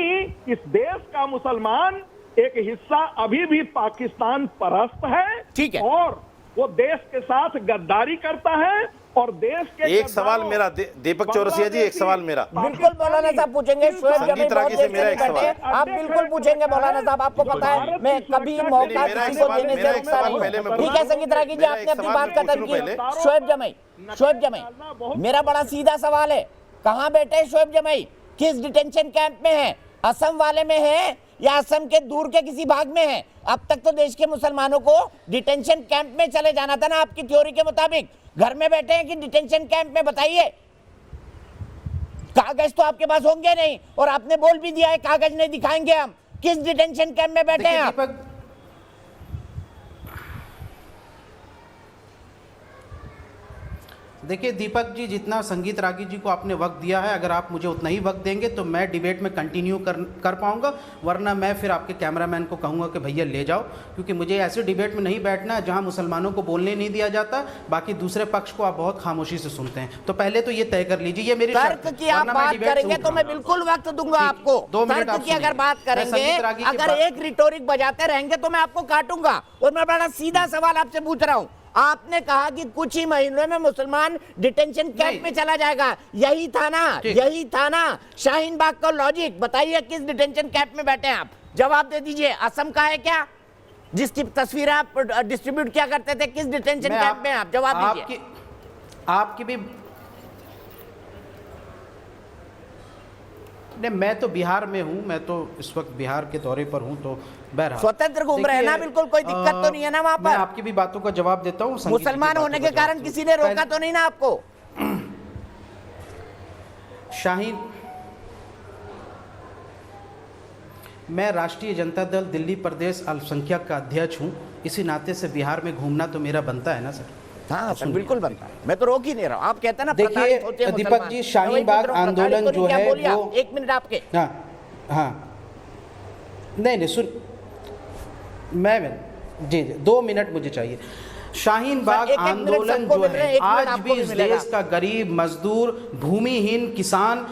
इस देश का मुसलमान एक हिस्सा अभी भी पाकिस्तान परस्त है, ठीक है, और वो देश के साथ गद्दारी करता है और देश के एक सवाल मेरा दीपक चौरसिया जी, एक सवाल मेरा बिल्कुल मौलाना साहब पूछेंगे। संगीत रागी से मेरा एक सवाल, आप बिल्कुल पूछेंगे मौलाना साहब, आपको पता है मैं कभी मौका किसी को देने से रुकता नहीं हूं। ठीक है संगीत रागी जी, आपने अपनी बात खत्म की। शोएब जमई, मेरा बड़ा सीधा सवाल है, कहाँ बैठे शोएब जमई? किस डिटेंशन कैंप में है? असम वाले में है या असम के दूर के किसी भाग में है? अब तक तो देश के मुसलमानों को डिटेंशन कैंप में चले जाना था ना आपकी थ्योरी के मुताबिक। घर में बैठे हैं कि डिटेंशन कैंप में? बताइए। कागज तो आपके पास होंगे नहीं, और आपने बोल भी दिया है कागज नहीं दिखाएंगे हम। किस डिटेंशन कैंप में बैठे हैं आप? देखिए दीपक जी, जितना संगीत रागी जी को आपने वक्त दिया है, अगर आप मुझे उतना ही वक्त देंगे तो मैं डिबेट में कंटिन्यू कर पाऊंगा, वरना मैं फिर आपके कैमरामैन को कहूंगा कि भैया ले जाओ, क्योंकि मुझे ऐसे डिबेट में नहीं बैठना है जहां मुसलमानों को बोलने नहीं दिया जाता, बाकी दूसरे पक्ष को आप बहुत खामोशी से सुनते हैं। तो पहले तो ये तय कर लीजिए, ये मेरी तर्क की आप बात करेंगे तो मैं बिल्कुल वक्त दूंगा आपको। 2 मिनट तर्क की अगर बात करेंगे, अगर एक रिटोरिक बजाते रहेंगे तो मैं आपको काटूंगा। और मैं बड़ा सीधा सवाल आपसे पूछ रहा हूं, आपने कहा कि कुछ ही महीनों में मुसलमान डिटेंशन कैंप में चला जाएगा, यही था ना? यही था ना शाहीन बाग का लॉजिक? बताइए किस डिटेंशन कैंप में बैठे हैं आप? जवाब दे दीजिए। असम का है क्या, जिसकी तस्वीरें आप डिस्ट्रीब्यूट किया करते थे? किस डिटेंशन कैंप में आप? जवाब दीजिए। आपकी भी नहीं, मैं तो बिहार में हूं, मैं तो इस वक्त बिहार के दौरे पर हूं, तो बहरहाल स्वतंत्र घूम रहे हैं ना, बिल्कुल कोई दिक्कत तो नहीं है ना वहां पर? मैं आपकी भी बातों का जवाब देता हूं। मुसलमान होने के कारण किसी ने रोका तो नहीं ना आपको? शाहीन, मैं राष्ट्रीय जनता दल दिल्ली प्रदेश अल्पसंख्यक का अध्यक्ष हूं, इसी नाते से बिहार में घूमना तो मेरा बनता है ना सर। हाँ सर, बिल्कुल बनता है, मैं तो रोक ही नहीं रहा हूं। आप कहते हैं ना देखिए दीपक जी, शाहीन बाग आंदोलन जो है वो, 1 मिनट आपके। हाँ नहीं सुन, मैं जी 2 मिनट मुझे चाहिए। शाहीन बाग आंदोलन जो है आज भी इस देश का गरीब मजदूर, भूमिहीन किसान,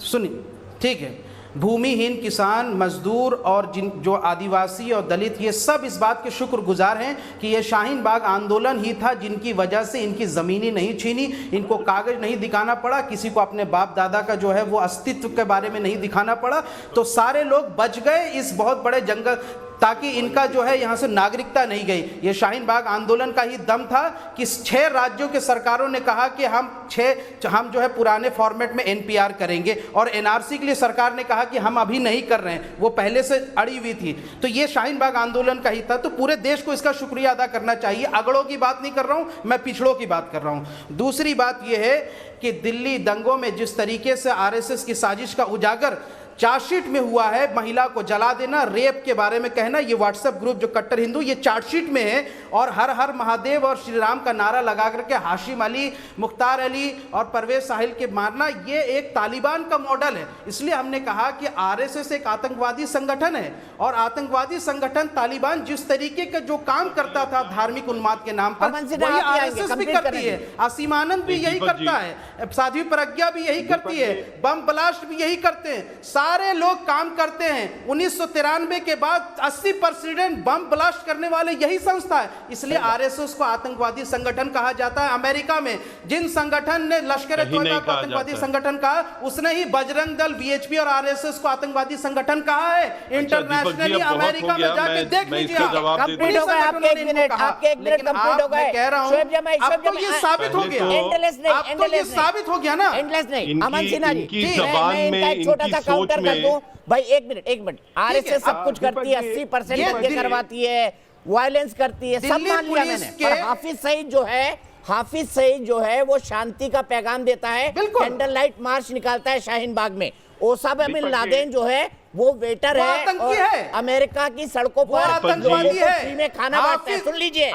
सुनिए ठीक है, भूमिहीन किसान, मजदूर और जो आदिवासी और दलित, ये सब इस बात के शुक्रगुजार हैं कि ये शाहीन बाग आंदोलन ही था जिनकी वजह से इनकी ज़मीनें नहीं छीनी, इनको कागज नहीं दिखाना पड़ा, किसी को अपने बाप दादा का जो है वो अस्तित्व के बारे में नहीं दिखाना पड़ा, तो सारे लोग बच गए इस बहुत बड़े जंगल, ताकि इनका जो है यहाँ से नागरिकता नहीं गई। ये शाहीन बाग आंदोलन का ही दम था कि 6 राज्यों के सरकारों ने कहा कि हम जो है पुराने फॉर्मेट में एनपीआर करेंगे, और एनआरसी के लिए सरकार ने कहा कि हम अभी नहीं कर रहे हैं, वो पहले से अड़ी हुई थी। तो ये शाहीन बाग आंदोलन का ही था, तो पूरे देश को इसका शुक्रिया अदा करना चाहिए। अगड़ों की बात नहीं कर रहा हूँ मैं, पिछड़ों की बात कर रहा हूँ। दूसरी बात यह है कि दिल्ली दंगों में जिस तरीके से आरएसएस की साजिश का उजागर चार्जशीट में हुआ है, महिला को जला देना, रेप के बारे में कहना, ये व्हाट्सएप ग्रुप जो कट्टर हिंदू, ये चार्जशीट में है, और हर हर महादेव और श्री राम का नारा लगा करके हाशिम अली, मुख्तार अली और परवेज साहिल के मारना, ये एक तालिबान का मॉडल है। इसलिए हमने कहा कि आरएसएस एक आतंकवादी संगठन है, और आतंकवादी संगठन तालिबान जिस तरीके का जो काम करता था धार्मिक उन्माद के नाम पर, वही आरएसएस भी करती है। असीमानंद भी यही करता है, साध्वी प्रज्ञा भी यही करती है, बम ब्लास्ट भी यही करते हैं, सारे लोग काम करते हैं। 1993 के बाद 80% बम ब्लास्ट करने वाले यही संस्था है, इसलिए आरएसएस को आतंकवादी संगठन कहा जाता है। अमेरिका में जिन संगठन ने लश्कर तोयबा को आतंकवादी संगठन कहा, उसने ही बजरंग दल, बीएचपी और आरएसएस को आतंकवादी संगठन कहा है। इंटरनेशनली अमेरिका में जाके देख लीजिए। कंप्लीट हो गए आपके 1 मिनट, आपके 1 मिनट कंप्लीट हो गए। कह रहा हूं अब तो ये साबित हो गया, एंडलेस नहीं, अब तो ये साबित हो गया ना, एंडलेस नहीं। अमन सिन्हा जी, इनकी जबान में, एक छोटा सा इनकी काउंटर सोच कर दूं में, भाई। 1 मिनट। आरएसएस सब कुछ करती है, 80% दंगे करवाती है, वायलेंस करती है, सब मान लिया मैंने, पर हाफिज सईद जो है वो शांति का पैगाम देता है, कैंडल लाइट मार्च निकालता है शाहीन बाग में। ओसामा बिन लादेन जो है वो वेटर है, और अमेरिका की सड़कों पर आतंकवादी है, फ्री में खाना बांटता है। सुन लीजिए,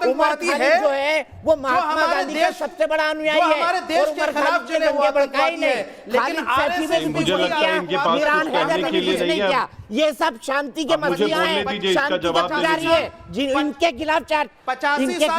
उमर खालिद जो है वो महात्मा गांधी का सबसे बड़ा अनुयायी है, हमारे देश के खिलाफ जो है वो आतंकवादी है, लेकिन आरएसएस मुझे लगता है इनके पास कुछ करने के लिए नहीं है। ये सब शांति के मसीहा हैं, शांति के पुजारी हैं, इनके खिलाफ चार्जशीट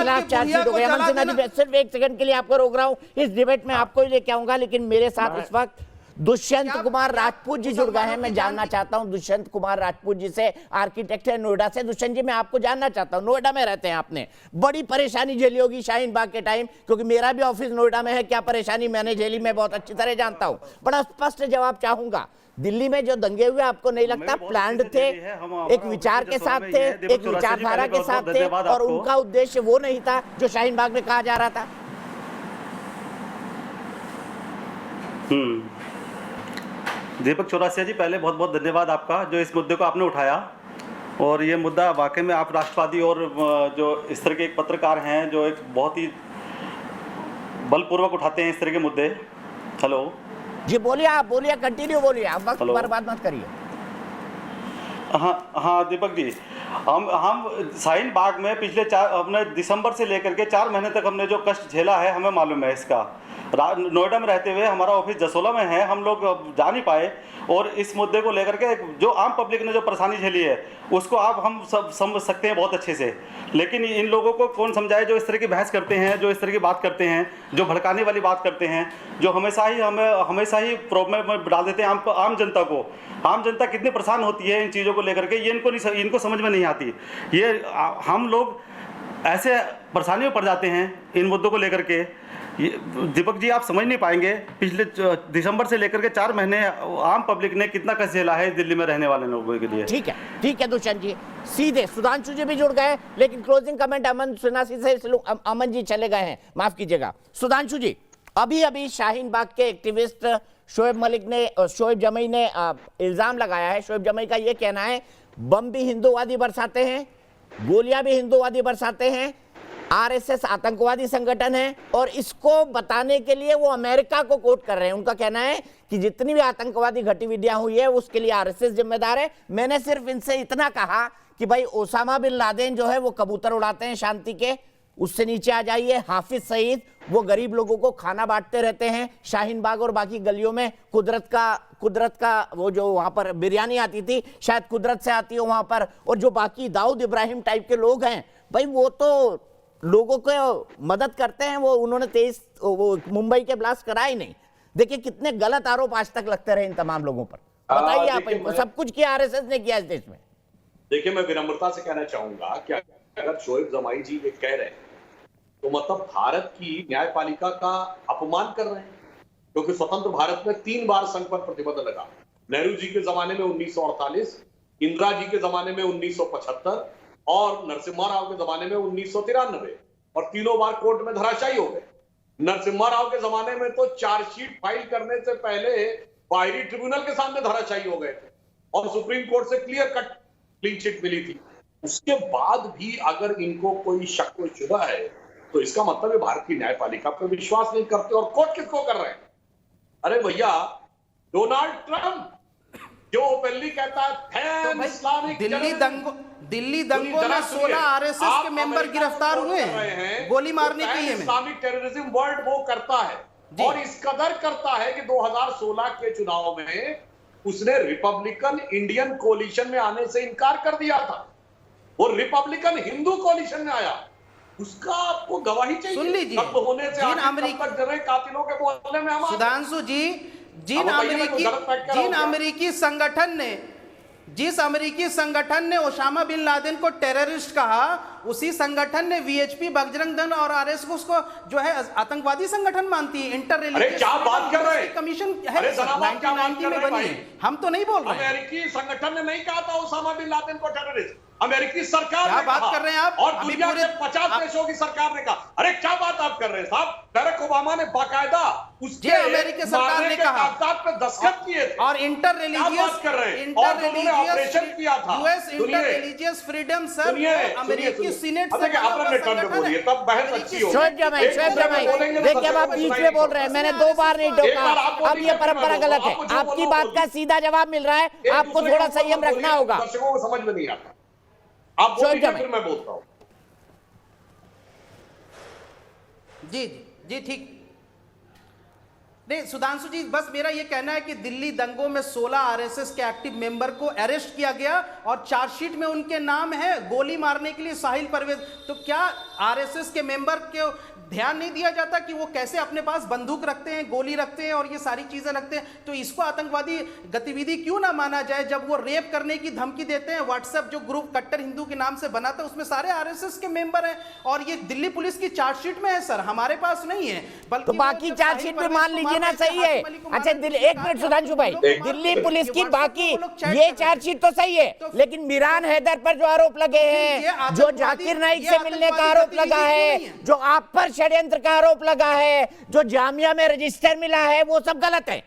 हो गया। अमन सिन्हा जी, सिर्फ 1 सेकंड के लिए आपको रोक रहा हूँ, इस डिबेट में आपको ही लेके आऊंगा, लेकिन मेरे साथ इस वक्त दुष्यंत कुमार राजपूत जी जुड़ गए हैं। मैं जानना चाहता हूं दुष्यंत कुमार राजपूत जी से, आर्किटेक्ट है नोएडा से। दुष्यंत जी, मैं आपको जानना चाहता हूं, नोएडा में रहते हैं, आपने बड़ी परेशानी झेली होगी शाहीन बाग के टाइम, क्योंकि मेरा भी ऑफिस नोएडा में है। क्या परेशानी मैंने झेली, मैं बहुत अच्छी तरह जानता हूं। बड़ा स्पष्ट जवाब चाहूंगा। दिल्ली में जो दंगे हुए, आपको नहीं लगता प्लान्ड थे, एक विचार के साथ थे, एक विचारधारा के साथ थे, और उनका उद्देश्य वो नहीं था जो शाहीन बाग में कहा जा रहा था? दीपक चौरसिया जी, पहले बहुत बहुत धन्यवाद आपका जो इस मुद्दे को आपने उठाया, और ये मुद्दा वाकई में आप राष्ट्रवादी और जो इस तरह के एक पत्रकार हैं जो एक बहुत ही बलपूर्वक उठाते हैं इस तरह के मुद्दे। हेलो जी, बोलिए, आप बोलिए, कंटिन्यू बोलिए, आप वक्त हेलो। बर्बाद मत करिए। हाँ दीपक जी, हम शाहीन बाग में हमने दिसंबर से लेकर के 4 महीने तक हमने जो कष्ट झेला है हमें मालूम है इसका। नोएडा में रहते हुए हमारा ऑफिस जसोला में है, हम लोग जा नहीं पाए, और इस मुद्दे को लेकर के जो आम पब्लिक ने जो परेशानी झेली है उसको हम सब समझ सकते हैं बहुत अच्छे से। लेकिन इन लोगों को कौन समझाए जो इस तरह की बहस करते हैं, जो इस तरह की बात करते हैं, जो भड़काने वाली बात करते हैं, जो हमेशा ही प्रॉब्लम में डाल देते हैं आम जनता को। आम जनता कितनी परेशान होती है इन चीज़ों को लेकर के, ये इनको समझ में नहीं आती। ये हम लोग ऐसे परेशानी में पड़ जाते हैं इन मुद्दों को लेकर के। दीपक जी, आप समझ नहीं पाएंगे, पिछले दिसंबर से लेकर के 4 महीने आम पब्लिक ने कितना कष्ट झेला है दिल्ली में रहने वाले लोगों के लिए। ठीक है दुष्यंत जी। सीधे सुधांशु जी भी जुड़ गए, लेकिन क्लोजिंग कमेंट अमन सुनासी से अमन जी चले गए हैं, माफ कीजिएगा। सुधांशु जी, अभी शाहीन बाग के एक्टिविस्ट शोएब जमई ने इल्जाम लगाया है। शोएब जमई का ये कहना है बम भी हिंदूवादी बरसाते हैं, गोलियां भी हिंदूवादी बरसाते हैं, आरएसएस आतंकवादी संगठन है, और इसको बताने के लिए वो अमेरिका को कोट कर रहे हैं। उनका कहना है कि जितनी भी आतंकवादी गतिविधियां हुई है उसके लिए आरएसएस जिम्मेदार है। मैंने सिर्फ इनसे इतना कहा कि भाई ओसामा बिन लादेन जो है वो कबूतर उड़ाते हैं शांति के, उससे नीचे आ जाइए। हाफिज सईद वो गरीब लोगों को खाना बांटते रहते हैं शाहीन बाग और बाकी गलियों में। कुदरत का वो जो वहां पर बिरयानी आती थी शायद कुदरत से आती हो वहां पर। और जो बाकी दाऊद इब्राहिम टाइप के लोग हैं भाई, वो तो लोगों को मदद करते हैं। वो उन्होंने मुंबई के ब्लास्ट करा ही नहीं। देखिए कितने गलत आरोप आज तक लगते रहे इन तमाम लोगों पर। बताइए आप, सब कुछ किया आरएसएस ने किया इस देश में। देखिए, मैं विनम्रता से कहना चाहूंगा कि अगर शोएब जमाई जी ये कह रहे हैं तो मतलब भारत की न्यायपालिका का अपमान कर रहे हैं, क्योंकि स्वतंत्र भारत में 3 बार संघ पर प्रतिबंध लगा। नेहरू जी के जमाने में 1948, इंदिरा जी के जमाने में 1975 और नरसिम्हा राव के जमाने में 1993, और तीनों बार कोर्ट में धराशायी हो गए। नरसिम्हा राव के जमाने में तो चार्जशीट फाइल करने से पहले बाहरी ट्रिब्यूनल के सामने धराशायी हो गए थे और सुप्रीम कोर्ट से क्लियर कट क्लीन चिट मिली थी। उसके बाद भी अगर इनको कोई शक व शुबा है तो इसका मतलब है भारत की न्यायपालिका पर विश्वास नहीं करते। और कोर्ट किसको कर रहे हैं? अरे भैया, डोनाल्ड ट्रंप जो ओपनली कहता है तो इस्लामिक दिल्ली दंगों में 16 आरएसएस के मेंबर गिरफ्तार हुए हैं गोली मारने के लिए। इस्लामिक टेररिज्म वर्ड वो करता है और इस कदर करता है कि 2016 के चुनाव में उसने रिपब्लिकन इंडियन कोलिशन में आने से इनकार कर दिया था। वो रिपब्लिकन हिंदू कोलिशन में आया, उसका आपको गवाही चाहिए। सुन लीजिए, होने से कातिलों के बोलने में हम सुधांशु जी, जिस अमेरिकी संगठन ने ओसामा बिन लादेन को टेररिस्ट कहा, उसी संगठन ने वीएचपी, बजरंग दल और आरएसएस को जो है आतंकवादी संगठन मानती है। इंटर रिलीजियस क्या बात कर रहे हैं? कमीशन है 1990 में बनी है, हम तो नहीं बोल रहे हैं। अमेरिकी संगठन ने नहीं कहा था ओसामा बिन लादेन को टेररिस्ट, अमेरिकी सरकार क्या ने बात कहा। कर रहे हैं आप? और दुनिया के 50 देशों की सरकार ने कहा। अरे क्या बात आप कर रहे हैं साहब? बराक ओबामा ने बाकायदा उसके अमेरिकी सरकार ने कहा, कागजात पे दस्तखत किए थे। और इंटर रिलीजियस ऑपरेशन किया था US inter religious freedom sir अमेरिकी सीनेट से तब बहस अच्छी हो। शोएब जमाई, देखिए अब आप बीच में बोल रहे हैं, मैंने 2 बार नहीं टोका, अब ये परंपरा गलत है। आपकी बात का सीधा जवाब मिल रहा है, आपको थोड़ा संयम रखना होगा। दर्शकों को समझ में नहीं आता, आप बोलिए फिर मैं बोलता हूं। जी ठीक। नहीं सुधांशु जी, बस मेरा ये कहना है कि दिल्ली दंगों में 16 आरएसएस के एक्टिव मेंबर को अरेस्ट किया गया और चार्जशीट में उनके नाम है गोली मारने के लिए साहिल परवेज। तो क्या आरएसएस के मेंबर को ध्यान नहीं दिया जाता कि वो कैसे अपने पास बंदूक रखते हैं, गोली रखते हैं और ये सारी चीजें रखते हैं? तो इसको आतंकवादी गतिविधि क्यों ना माना जाए? जब वो रेप करने की धमकी देते हैं, व्हाट्सएप जो ग्रुप कट्टर हिंदू के नाम से बना था उसमें सारे आरएसएस के मेंबर हैं और ये दिल्ली पुलिस की चार्जशीट में है सर, हमारे पास नहीं है। बल्कि तो बाकी चार्जशीट में मान लीजिए ना, सही है। अच्छा एक मिनट सुधांशु भाई, दिल्ली पुलिस की बाकी ये चार्जशीट तो सही है, लेकिन मिरान हैदर पर जो आरोप लगे हैं, जो जाकिर नाइक से मिलने का आरोप लगा है, जो आप पर षड्यंत्र का आरोप लगा है, जो जामिया में रजिस्टर मिला है, वो सब गलत है।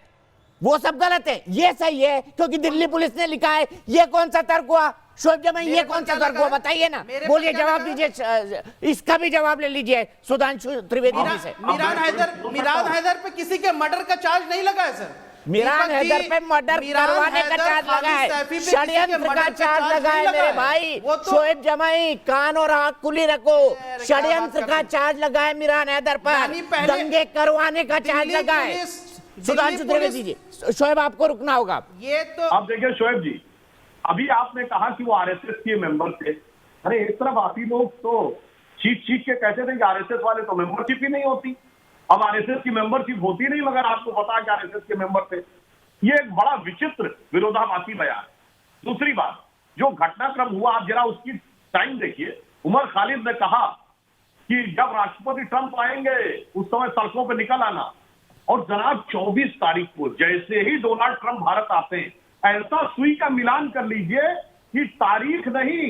वो सब गलत है, ये सही है क्योंकि दिल्ली पुलिस ने लिखा है। ये कौन सा तर्क हुआ शोएब जमाई, ये कौन सा तर्क हुआ बताइए ना, बोलिए, जवाब दीजिए, इसका भी जवाब ले लीजिए सुधांशु त्रिवेदी जी से। मिरान हैदर पे किसी के मर्डर का चार्ज नहीं लगा है सर। मिरान हैदर पे मर्डर करवाने का चार्ज लगा है, षड्यंत्र का चार्ज लगा है मेरे भाई। शोएब जमाई कान और आंख खुली रखो, षड्यंत्र का चार्ज लगा है मिरान हैदर पर, दंगे करवाने का चार्ज लगा है। सुधांशु त्रिवेदी जी, शोएब आपको रुकना होगा। ये तो आप देखिए शोएब जी, अभी आपने कहा कि वो आरएसएस के मेंबर थे। अरे एक तरफ आप ही लोग तो चीख के कहते थे कि आरएसएस वाले तो मेंबरशिप ही नहीं होती, अब आरएसएस की मेंबरशिप होती नहीं मगर आपको पता है कि आरएसएस के मेंबर थे। ये एक बड़ा विचित्र विरोधाभासी बयान। दूसरी बात, जो घटनाक्रम हुआ आप जरा उसकी टाइम देखिए। उमर खालिद ने कहा कि जब राष्ट्रपति ट्रंप आएंगे उस समय सड़कों पर निकल आना, और जनाब 24 तारीख को जैसे ही डोनाल्ड ट्रंप भारत आते हैं, ऐसा सुई का मिलान कर लीजिए कि तारीख नहीं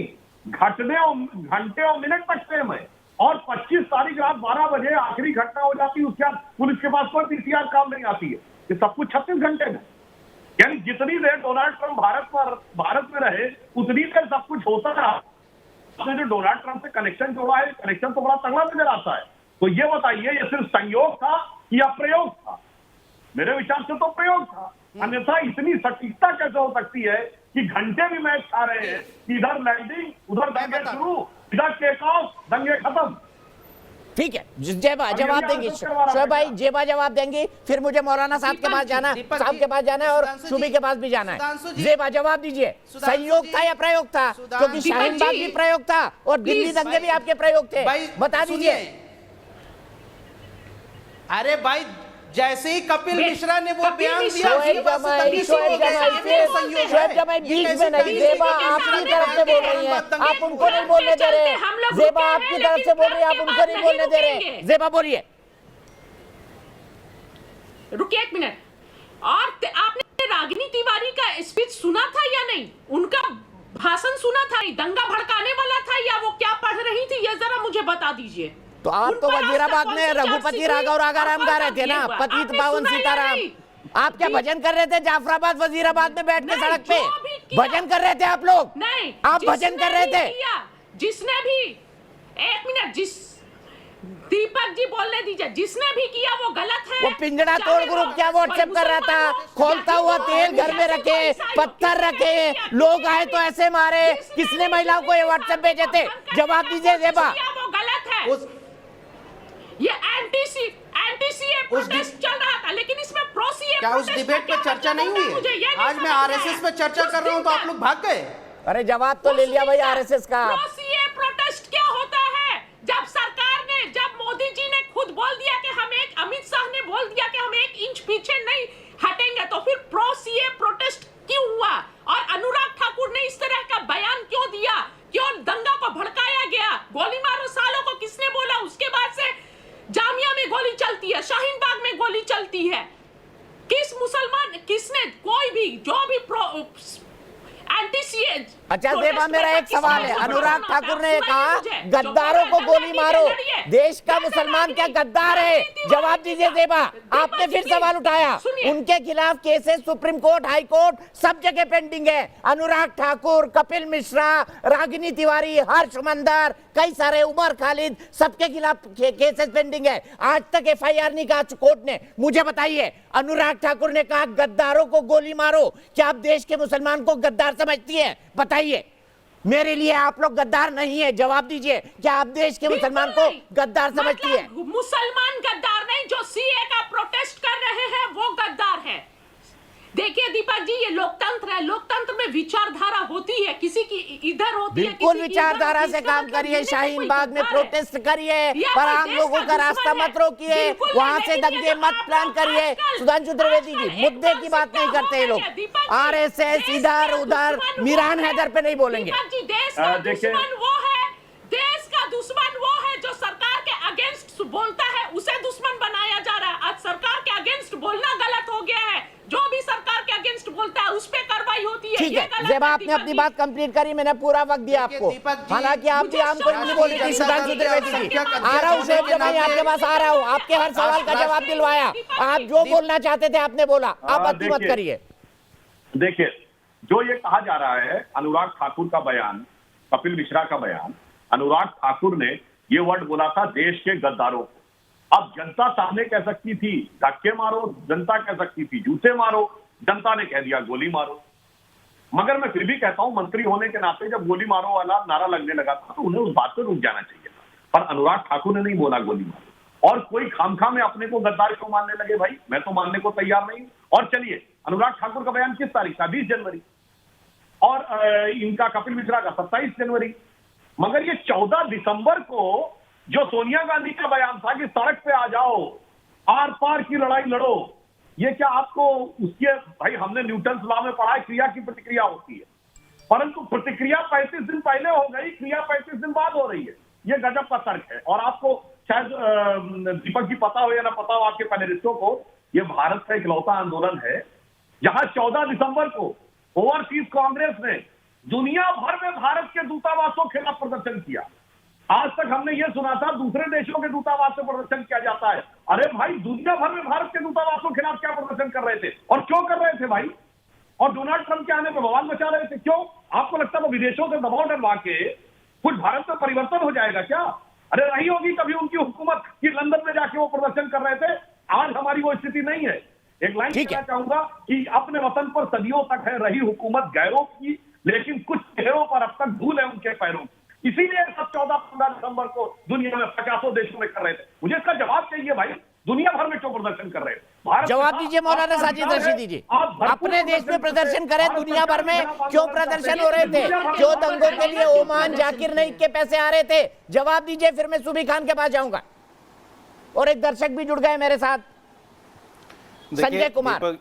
घंटे और मिनट तक सेम है, और 25 तारीख रात 12 बजे आखिरी घटना हो जाती है, उसके बाद पुलिस के पास कोई पीसीआर काम नहीं आती है। ये सब कुछ 36 घंटे में, यानी जितनी देर डोनाल्ड ट्रंप भारत में रहे उतनी देर सब कुछ होता रहा। आपने जो डोनाल्ड ट्रंप से कनेक्शन जोड़ा है, कनेक्शन तो बड़ा तगड़ा नजर आता है। तो ये बताइए, ये सिर्फ संयोग था या प्रयोग था? मेरे विचार से तो प्रयोग था, अन्यथा इतनी सटीकता कैसे हो सकती है कि घंटे भी मैच खा रहे हैं, इधर लैंडिंग उधर दंगे शुरू, इधर टेक ऑफ दंगे खत्म। ठीक है, जवाब देंगे शोएब भाई, जेबा जवाब देंगे, फिर मुझे मौलाना साहब के पास जाना है, साहब के पास जाना है और शुभी के पास भी जाना है। जेबा जवाब दीजिए, संयोग था या प्रयोग था? क्योंकि शाहीन बाग भी प्रयोग था और दिल्ली दंगे भी आपके प्रयोग थे, बता दीजिए। अरे भाई, जैसे ही कपिल मिश्रा ने वो बयान दिया, शोएब जमाई बीच में नहीं, जेबा आपकी तरफ से बोल रही है, आप उनको नहीं बोलने दे रहे। जेबा आपकी तरफ से बोल रही है, आप उनको नहीं बोलने दे रहे। जेबा बोलिए। रुकिए एक मिनट, और आपने रागिनी तिवारी का स्पीच सुना था या नहीं? उनका भाषण सुना था? दंगा भड़काने वाला था या वो क्या पढ़ रही थी, ये जरा मुझे बता दीजिए। तो आप तो वजीराबाद में रघुपति राघव रागाराम गा रहे थे ना, पतित पावन सीताराम। आप क्या भजन कर रहे थे जाफराबाद वजीराबाद में बैठ के सड़क पे? भजन कर रहे थे आप लोग? नहीं, आप भजन कर रहे थे? जिसने भी, एक मिनट, दीपक जी बोलने दीजिए, जिसने भी किया वो गलत है। वो पिंजड़ा तोड़ ग्रुप क्या व्हाट्सएप कर रहा था? खोलता हुआ तेल घर में रखे, पत्थर रखे, लोग आए तो ऐसे मारे, किसने महिलाओं को ये व्हाट्सएप भेजे थे? जवाब दीजिए जेबा। वो गलत है, ये एंटी सीए प्रोटेस्ट चल रहा था, लेकिन इसमें प्रो सीए क्या उस डिबेट पे चर्चा नहीं हुई है? आज मैं आरएसएस पे चर्चा कर रहा हूं तो आप लोग भाग गए। अरे जवाब तो ले लिया भाई आरएसएस का। प्रो सीए प्रोटेस्ट क्या होता है? जब मोदी जी ने खुद बोल दिया कि हम एक, अमित शाह ने बोल दिया कि हम 1 इंच पीछे नहीं हटेंगे, तो फिर प्रो सीए प्रोटेस्ट क्यों हुआ? और अनुराग ठाकुर ने इस तरह का बयान क्यों दिया? क्यों दंगा को भड़काया गया? गोली मारो सालों को किसने बोला? उसके बाद से जामिया में गोली चलती है, शाहीन बाग में गोली चलती है। किस मुसलमान, किसने, कोई भी जो भी एंटी सीए। अच्छा जेबा, मेरा एक सवाल है। अनुराग ठाकुर ने कहा गद्दारों को गोली मारो, देश का मुसलमान क्या गद्दार है? जवाब दीजिए जेबा। आपने फिर सवाल उठाया, उनके खिलाफ cases supreme court, high court सब जगह पेंडिंग है। अनुराग ठाकुर, कपिल मिश्रा, रागिनी तिवारी, हर्ष मंदर, कई सारे, उमर खालिद, सबके खिलाफ केसेस पेंडिंग है। आज तक एफआईआर नहीं कहा कोर्ट ने। मुझे बताइए, अनुराग ठाकुर ने कहा गद्दारों को गोली मारो, क्या आप देश के मुसलमान को गद्दार समझती है? बताइए। मेरे लिए आप लोग गद्दार नहीं है, जवाब दीजिए। क्या आप देश के मुसलमान को गद्दार समझती है? मुसलमान गद्दार नहीं, जो सीए का प्रोटेस्ट कर रहे हैं वो गद्दार है। देखिए दीपक जी, ये लोकतंत्र है, लोकतंत्र में विचारधारा होती है, किसी की इधर होती है, बिल्कुल विचारधारा से काम करिए, शाहीन बाग में प्रोटेस्ट करिए, पर आम लोगों का रास्ता मत रोकिए, वहां से दंगे मत प्लान करिए। सुधांशु त्रिवेदी जी, मुद्दे की बात नहीं करते ये लोग। आरएसएस इधर उधर, मिरान हैदर पे नहीं बोलेंगे। देश का दुश्मन वो है, देश का दुश्मन वो है जो सरकार के अगेंस्ट बोलता है, उसे दुश्मन बनाया जा रहा है। आज सरकार के अगेंस्ट बोलना गलत हो गया है, जो भी सरकार के अगेंस्ट बोलता है उस पे कार्रवाई होती है। ठीक है, जेबा आपने अपनी बात कंप्लीट करी, मैंने पूरा वक्त दिया आपको। हालांकि आप भी आम कोई नहीं बोल रही थी, सुधांशु त्रिवेदी जी। आ रहा हूँ शोएब जमाई, आपके पास आ रहा हूँ, आपके हर सवाल का जवाब दिलवाया। आप जो बोलना चाहते थे आपने बोला, आप अति मत करिए। देखिए, जो ये कहा जा रहा है अनुराग ठाकुर का बयान, कपिल मिश्रा का बयान, अनुराग ठाकुर ने ये वर्ड बोला था देश के गद्दारों को। अब जनता सामने कह सकती थी धक्के मारो, जनता कह सकती थी जूते मारो, जनता ने कह दिया गोली मारो। मगर मैं फिर भी कहता हूं, मंत्री होने के नाते जब गोली मारो वाला नारा लगने लगा था तो उन्हें उस बात पर रुक जाना चाहिए था, पर अनुराग ठाकुर ने नहीं बोला गोली मारो। और कोई खामखा में अपने को गद्दार क्यों मानने लगे भाई? मैं तो मानने को तैयार नहीं। और चलिए, अनुराग ठाकुर का बयान किस तारीख का? 20 जनवरी, और इनका कपिल मिश्रा का 27 जनवरी। मगर ये 14 दिसंबर को जो सोनिया गांधी का बयान था कि सड़क पे आ जाओ, आर पार की लड़ाई लड़ो, ये क्या आपको उसके, भाई हमने न्यूटन लॉ में पढ़ा है क्रिया की प्रतिक्रिया होती है, परंतु प्रतिक्रिया 35 दिन पहले हो गई, क्रिया 35 दिन बाद हो रही है। ये गजब का तर्क है। और आपको शायद दीपक जी पता हो या ना पता हो आपके पैनलिस्टों को, ये भारत का इकलौता आंदोलन है जहां 14 दिसंबर को ओवरसीज कांग्रेस ने दुनिया भर में भारत के दूतावासों के खिलाफ प्रदर्शन किया। आज तक हमने ये सुना था दूसरे देशों के दूतावास से प्रदर्शन किया जाता है। अरे भाई, दुनिया भर में भारत के दूतावासों के खिलाफ क्या प्रदर्शन कर रहे थे और क्यों कर रहे थे भाई? और डोनाल्ड ट्रंप के आने पर बवाल मचा रहे थे, क्यों? आपको लगता है वो विदेशों से दबाव डलवा के कुछ भारत में परिवर्तन हो जाएगा क्या? अरे रही होगी कभी उनकी हुकूमत कि लंदन में जाके वो प्रदर्शन कर रहे थे। आज हमारी वो स्थिति नहीं है। एक लाइन कहना चाहूंगा कि अपने वतन पर सदियों तक है रही हुकूमत गैरों की, लेकिन कुछ चेहरों पर अब तक धूल है उनके पैरों की। इसीलिए सब 14-15 दिसंबर को दुनिया में 50 देशों में कर रहे थे। मुझे इसका जवाब चाहिए भाई, दुनिया भर में क्यों प्रदर्शन कर रहे हैं? जवाब दीजिए मौलाना साजिद रशीदी जी। अपने देश में प्रदर्शन करें, दुनिया भर में क्यों प्रदर्शन हो रहे थे? क्यों दंगों के लिए ओमान जाकिर नाइक के पैसे आ रहे थे? जवाब दीजिए, फिर मैं सूबी खान के पास जाऊंगा। और एक दर्शक भी जुड़ गए मेरे साथ, संजय कुमार।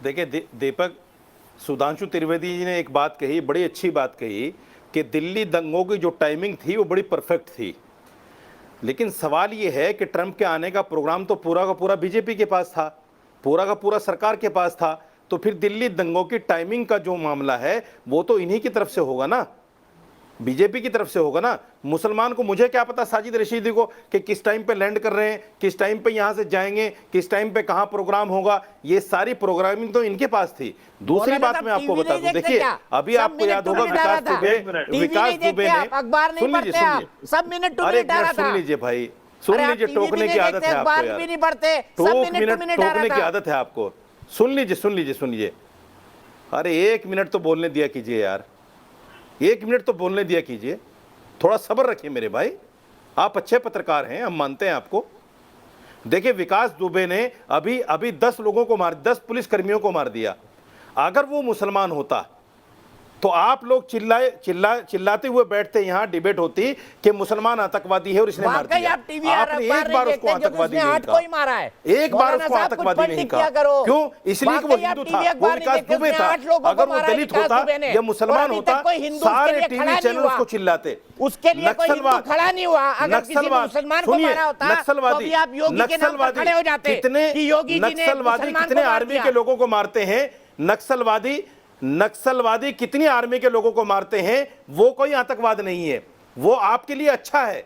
देखिए दीपक, सुधांशु त्रिवेदी जी ने एक बात कही, बड़ी अच्छी बात कही कि दिल्ली दंगों की जो टाइमिंग थी वो बड़ी परफेक्ट थी। लेकिन सवाल ये है कि ट्रंप के आने का प्रोग्राम तो पूरा का पूरा बीजेपी के पास था, पूरा का पूरा सरकार के पास था, तो फिर दिल्ली दंगों की टाइमिंग का जो मामला है वो तो इन्हीं की तरफ से होगा ना, बीजेपी की तरफ से होगा ना। मुसलमान को मुझे क्या पता साजिद रशीदी को कि किस टाइम पे लैंड कर रहे हैं, किस टाइम पे यहां से जाएंगे, किस टाइम पे कहां प्रोग्राम होगा, ये सारी प्रोग्रामिंग तो इनके पास थी। दूसरी बात मैं आपको बता दूं, देखिए अभी आपको याद होगा विकास दुबे ने सब मिनट टू अरे मिनट आ रहा था। सुन लीजिए भाई, सुन लीजिए, टोकने की आदत है आपको यार, भी नहीं पढ़ते, टोकने की आदत है आपको। सुन लीजिए सुन लीजिए सुन लीजिए, अरे 1 मिनट तो बोलने दिया कीजिए यार, 1 मिनट तो बोलने दिया कीजिए, थोड़ा सब्र रखिए मेरे भाई, आप अच्छे पत्रकार हैं, हम मानते हैं आपको। देखिए विकास दुबे ने अभी 10 लोगों को 10 पुलिसकर्मियों को मार दिया। अगर वो मुसलमान होता तो आप लोग चिल्लाते हुए बैठते, यहाँ डिबेट होती कि मुसलमान आतंकवादी है और इसने मार दिया। आपने एक बार उसको आतंकवादी नहीं कहा, एक बार उसको आतंकवादी नहीं कहा। क्यों? इसलिए कि वो हिंदू था, वो विकास दुबे था। अगर वो दलित होता या मुसलमान होता, सारे टीवी चैनल उसको चिल्लाते। उसके लिए कोई हिंदू खड़ा नहीं हुआ। अगर किसी मुसलमान को मारा होता तो भी आप योगी के नाम पर खड़े हो जाते कि योगी जी ने नक्सलवादी कितने आर्मी के लोगों को मारते हैं, नक्सलवादी कितनी आर्मी के लोगों को मारते हैं, वो कोई आतंकवाद नहीं है, वो आपके लिए अच्छा है,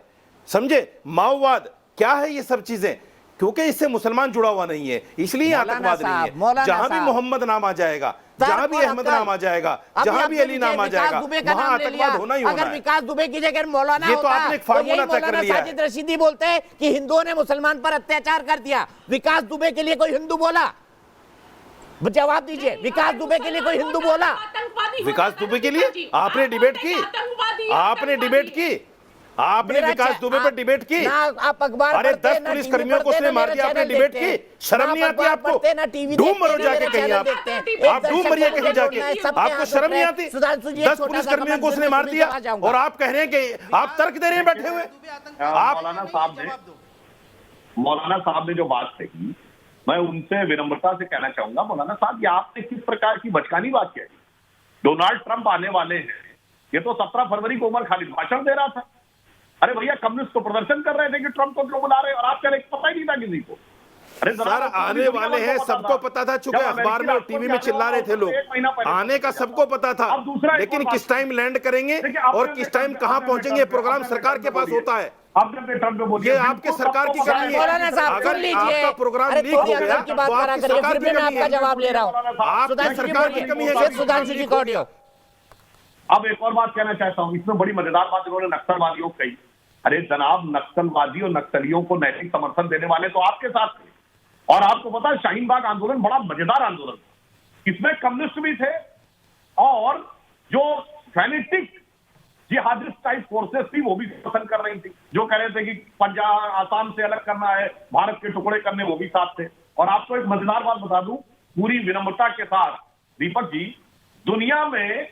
समझे। माओवाद क्या है ये सब चीजें, क्योंकि इससे मुसलमान जुड़ा हुआ नहीं है, इसलिए आतंकवाद नहीं है। जहां भी मोहम्मद नाम आ जाएगा, जहां भी अहमद नाम आ जाएगा, जहां भी अली नाम आ जाएगा, वहां आतंकवाद होना ही होना है। अगर विकास दुबे की जगह मौलाना ये तो आपने एक फार्मूला तय कर लिया है। साजिद रशीदी बोलते हैं कि हिंदुओं ने मुसलमान पर अत्याचार कर दिया, विकास दुबे के लिए कोई हिंदू बोला? जवाब दीजिए, विकास दुबे के लिए कोई हिंदू बोला? विकास दुबे के लिए आपने डिबेट की, आपने डिबेट की, आपने विकास दुबे पर डिबेट की। आप अखबार अरे 10 पुलिसकर्मियों को उसने मार दिया, आपने डिबेट की? शर्म नहीं आती आपको? डूब मरो जाके कहीं, आप डूब मरिए कहीं जाके, आपको शर्म नहीं आती? 10 पुलिसकर्मियों को उसने मार दिया और आप कह रहे हैं कि आप तर्क दे रहे हैं बैठे हुए। आप मौलाना साहब ने जो बात कही, मैं उनसे विनम्रता से कहना चाहूंगा, मौलाना साहब ये आपने किस प्रकार की बचकानी बात कही। डोनाल्ड ट्रंप आने वाले हैं, ये तो 17 फरवरी को उमर खालिद भाषण दे रहा था। अरे भैया, कम्युनिस्ट तो प्रदर्शन कर रहे थे कि ट्रंप को क्यों बुला रहे, और आप कह रहे पता ही नहीं था किसी को। अरे सर आने वाले हैं, सबको पता था, चूंकि अखबार में और टीवी में चिल्ला रहे थे लोग, आने का सबको पता था, लेकिन किस टाइम लैंड करेंगे और किस टाइम कहां पहुंचेंगे प्रोग्राम सरकार के पास होता है। ये आपके सरकार की कमी है। मौलाना साहब सुन अगर लीजिए, आपका प्रोग्राम अरे लीक हो थोड़ी गया अंदर की बात तो करा आपकी करिए, सरकार फिर की भी मैं कमी आपका है। जवाब ले रहा हूँ। आपकी सुधांशु जी सरकार की बोलिए। कमी है। फिर सुधांशु जी का ऑडियो। अब एक और बात कहना चाहता हूं, इसमें बड़ी मजेदार बात इन्होंने नक्सलवादियों को कही। अरे जनाब, नक्सलवादी और नक्सलियों को नैतिक समर्थन देने वाले तो आपके साथ थे, और आपको पता है शाहीन बाग आंदोलन बड़ा मजेदार आंदोलन था। इसमें कम्युनिस्ट भी थे और जो फैनेटिक जिहादिस्ट टाइप फोर्सेस थी वो भी समर्थन कर रही थी, जो कह रहे थे कि पंजाब आसाम से अलग करना है, भारत के टुकड़े करने, वो भी साथ थे। और आपको एक मजेदार बात बता दूं पूरी विनम्रता के साथ दीपक जी, दुनिया में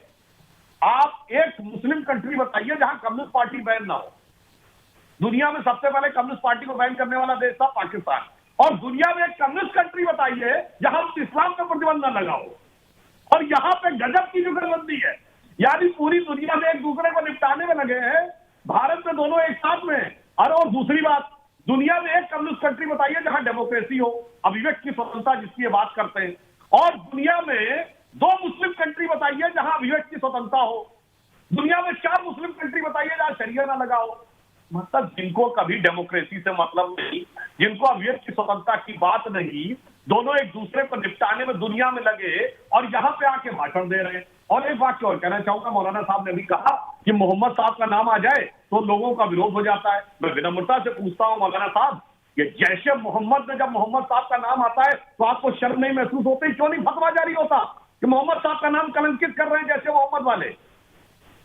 आप एक मुस्लिम कंट्री बताइए जहां कम्युनिस्ट पार्टी बैन ना हो। दुनिया में सबसे पहले कम्युनिस्ट पार्टी को बैन करने वाला देश था पाकिस्तान, और दुनिया में एक कम्युनिस्ट कंट्री बताइए जहां इस्लाम पर प्रतिबंध न लगा हो। और यहां पे गजब की जुगलबंदी है, यानी पूरी दुनिया में एक दूसरे को निपटाने में लगे हैं, भारत में दोनों एक साथ में। और दूसरी बात, दुनिया में एक कम्युनिस्ट कंट्री बताइए जहां डेमोक्रेसी हो, अभिव्यक्ति की स्वतंत्रता जिसकी बात करते हैं, और दुनिया में 2 मुस्लिम कंट्री बताइए जहां अभिव्यक्ति की स्वतंत्रता हो। दुनिया में 4 मुस्लिम कंट्री बताइए जहां शरिया ना लगा हो। मतलब जिनको कभी डेमोक्रेसी से मतलब नहीं, जिनको अभिव्यक्ति की स्वतंत्रता की बात नहीं, दोनों एक दूसरे को निपटाने में दुनिया में लगे और यहां पे आके भाषण दे रहे हैं। और एक बात और कहना चाहूंगा, मौलाना साहब ने भी कहा कि मोहम्मद साहब का नाम आ जाए तो लोगों का विरोध हो जाता है। मैं विनम्रता से पूछता हूं मौलाना साहब, ये जैशे मोहम्मद में जब मोहम्मद साहब का नाम आता है तो आपको शर्म नहीं महसूस होती? क्यों नहीं फतवा जारी होता कि मोहम्मद साहब का नाम कलंकित कर रहे हैं जैसे मोहम्मद वाले?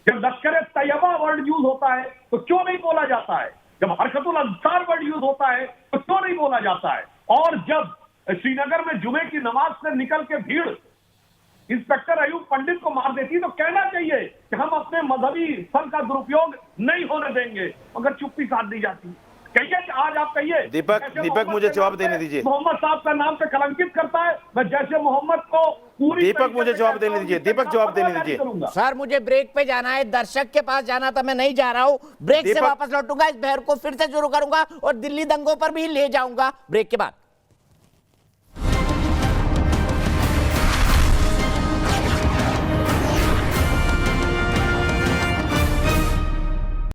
जब लश्कर तैयबा वर्ड यूज होता है तो क्यों नहीं बोला जाता है? जब हरकतुल अंसार वर्ड यूज होता है तो क्यों नहीं बोला जाता है? और जब श्रीनगर में जुमे की नमाज से निकल के भीड़ इंस्पेक्टर अयूब पंडित को मार देती तो कहना चाहिए कि हम अपने मजहबी फल का दुरुपयोग नहीं होने देंगे, मगर चुप्पी साध दी जाती। कहिए कि आज आप कहिए दीपक मुझे जवाब देने दीजिए। मोहम्मद साहब का नाम पे कलंकित करता है, मैं जैसे मोहम्मद को पूरी दीपक मुझे जवाब देने दीजिए। दीपक जवाब देने दीजिए। सर मुझे ब्रेक पे जाना है, दर्शक के पास जाना था, मैं नहीं जा रहा हूँ। ब्रेक से वापस लौटूंगा, इस बहर को फिर से शुरू करूंगा और दिल्ली दंगों पर भी ले जाऊंगा ब्रेक के बाद।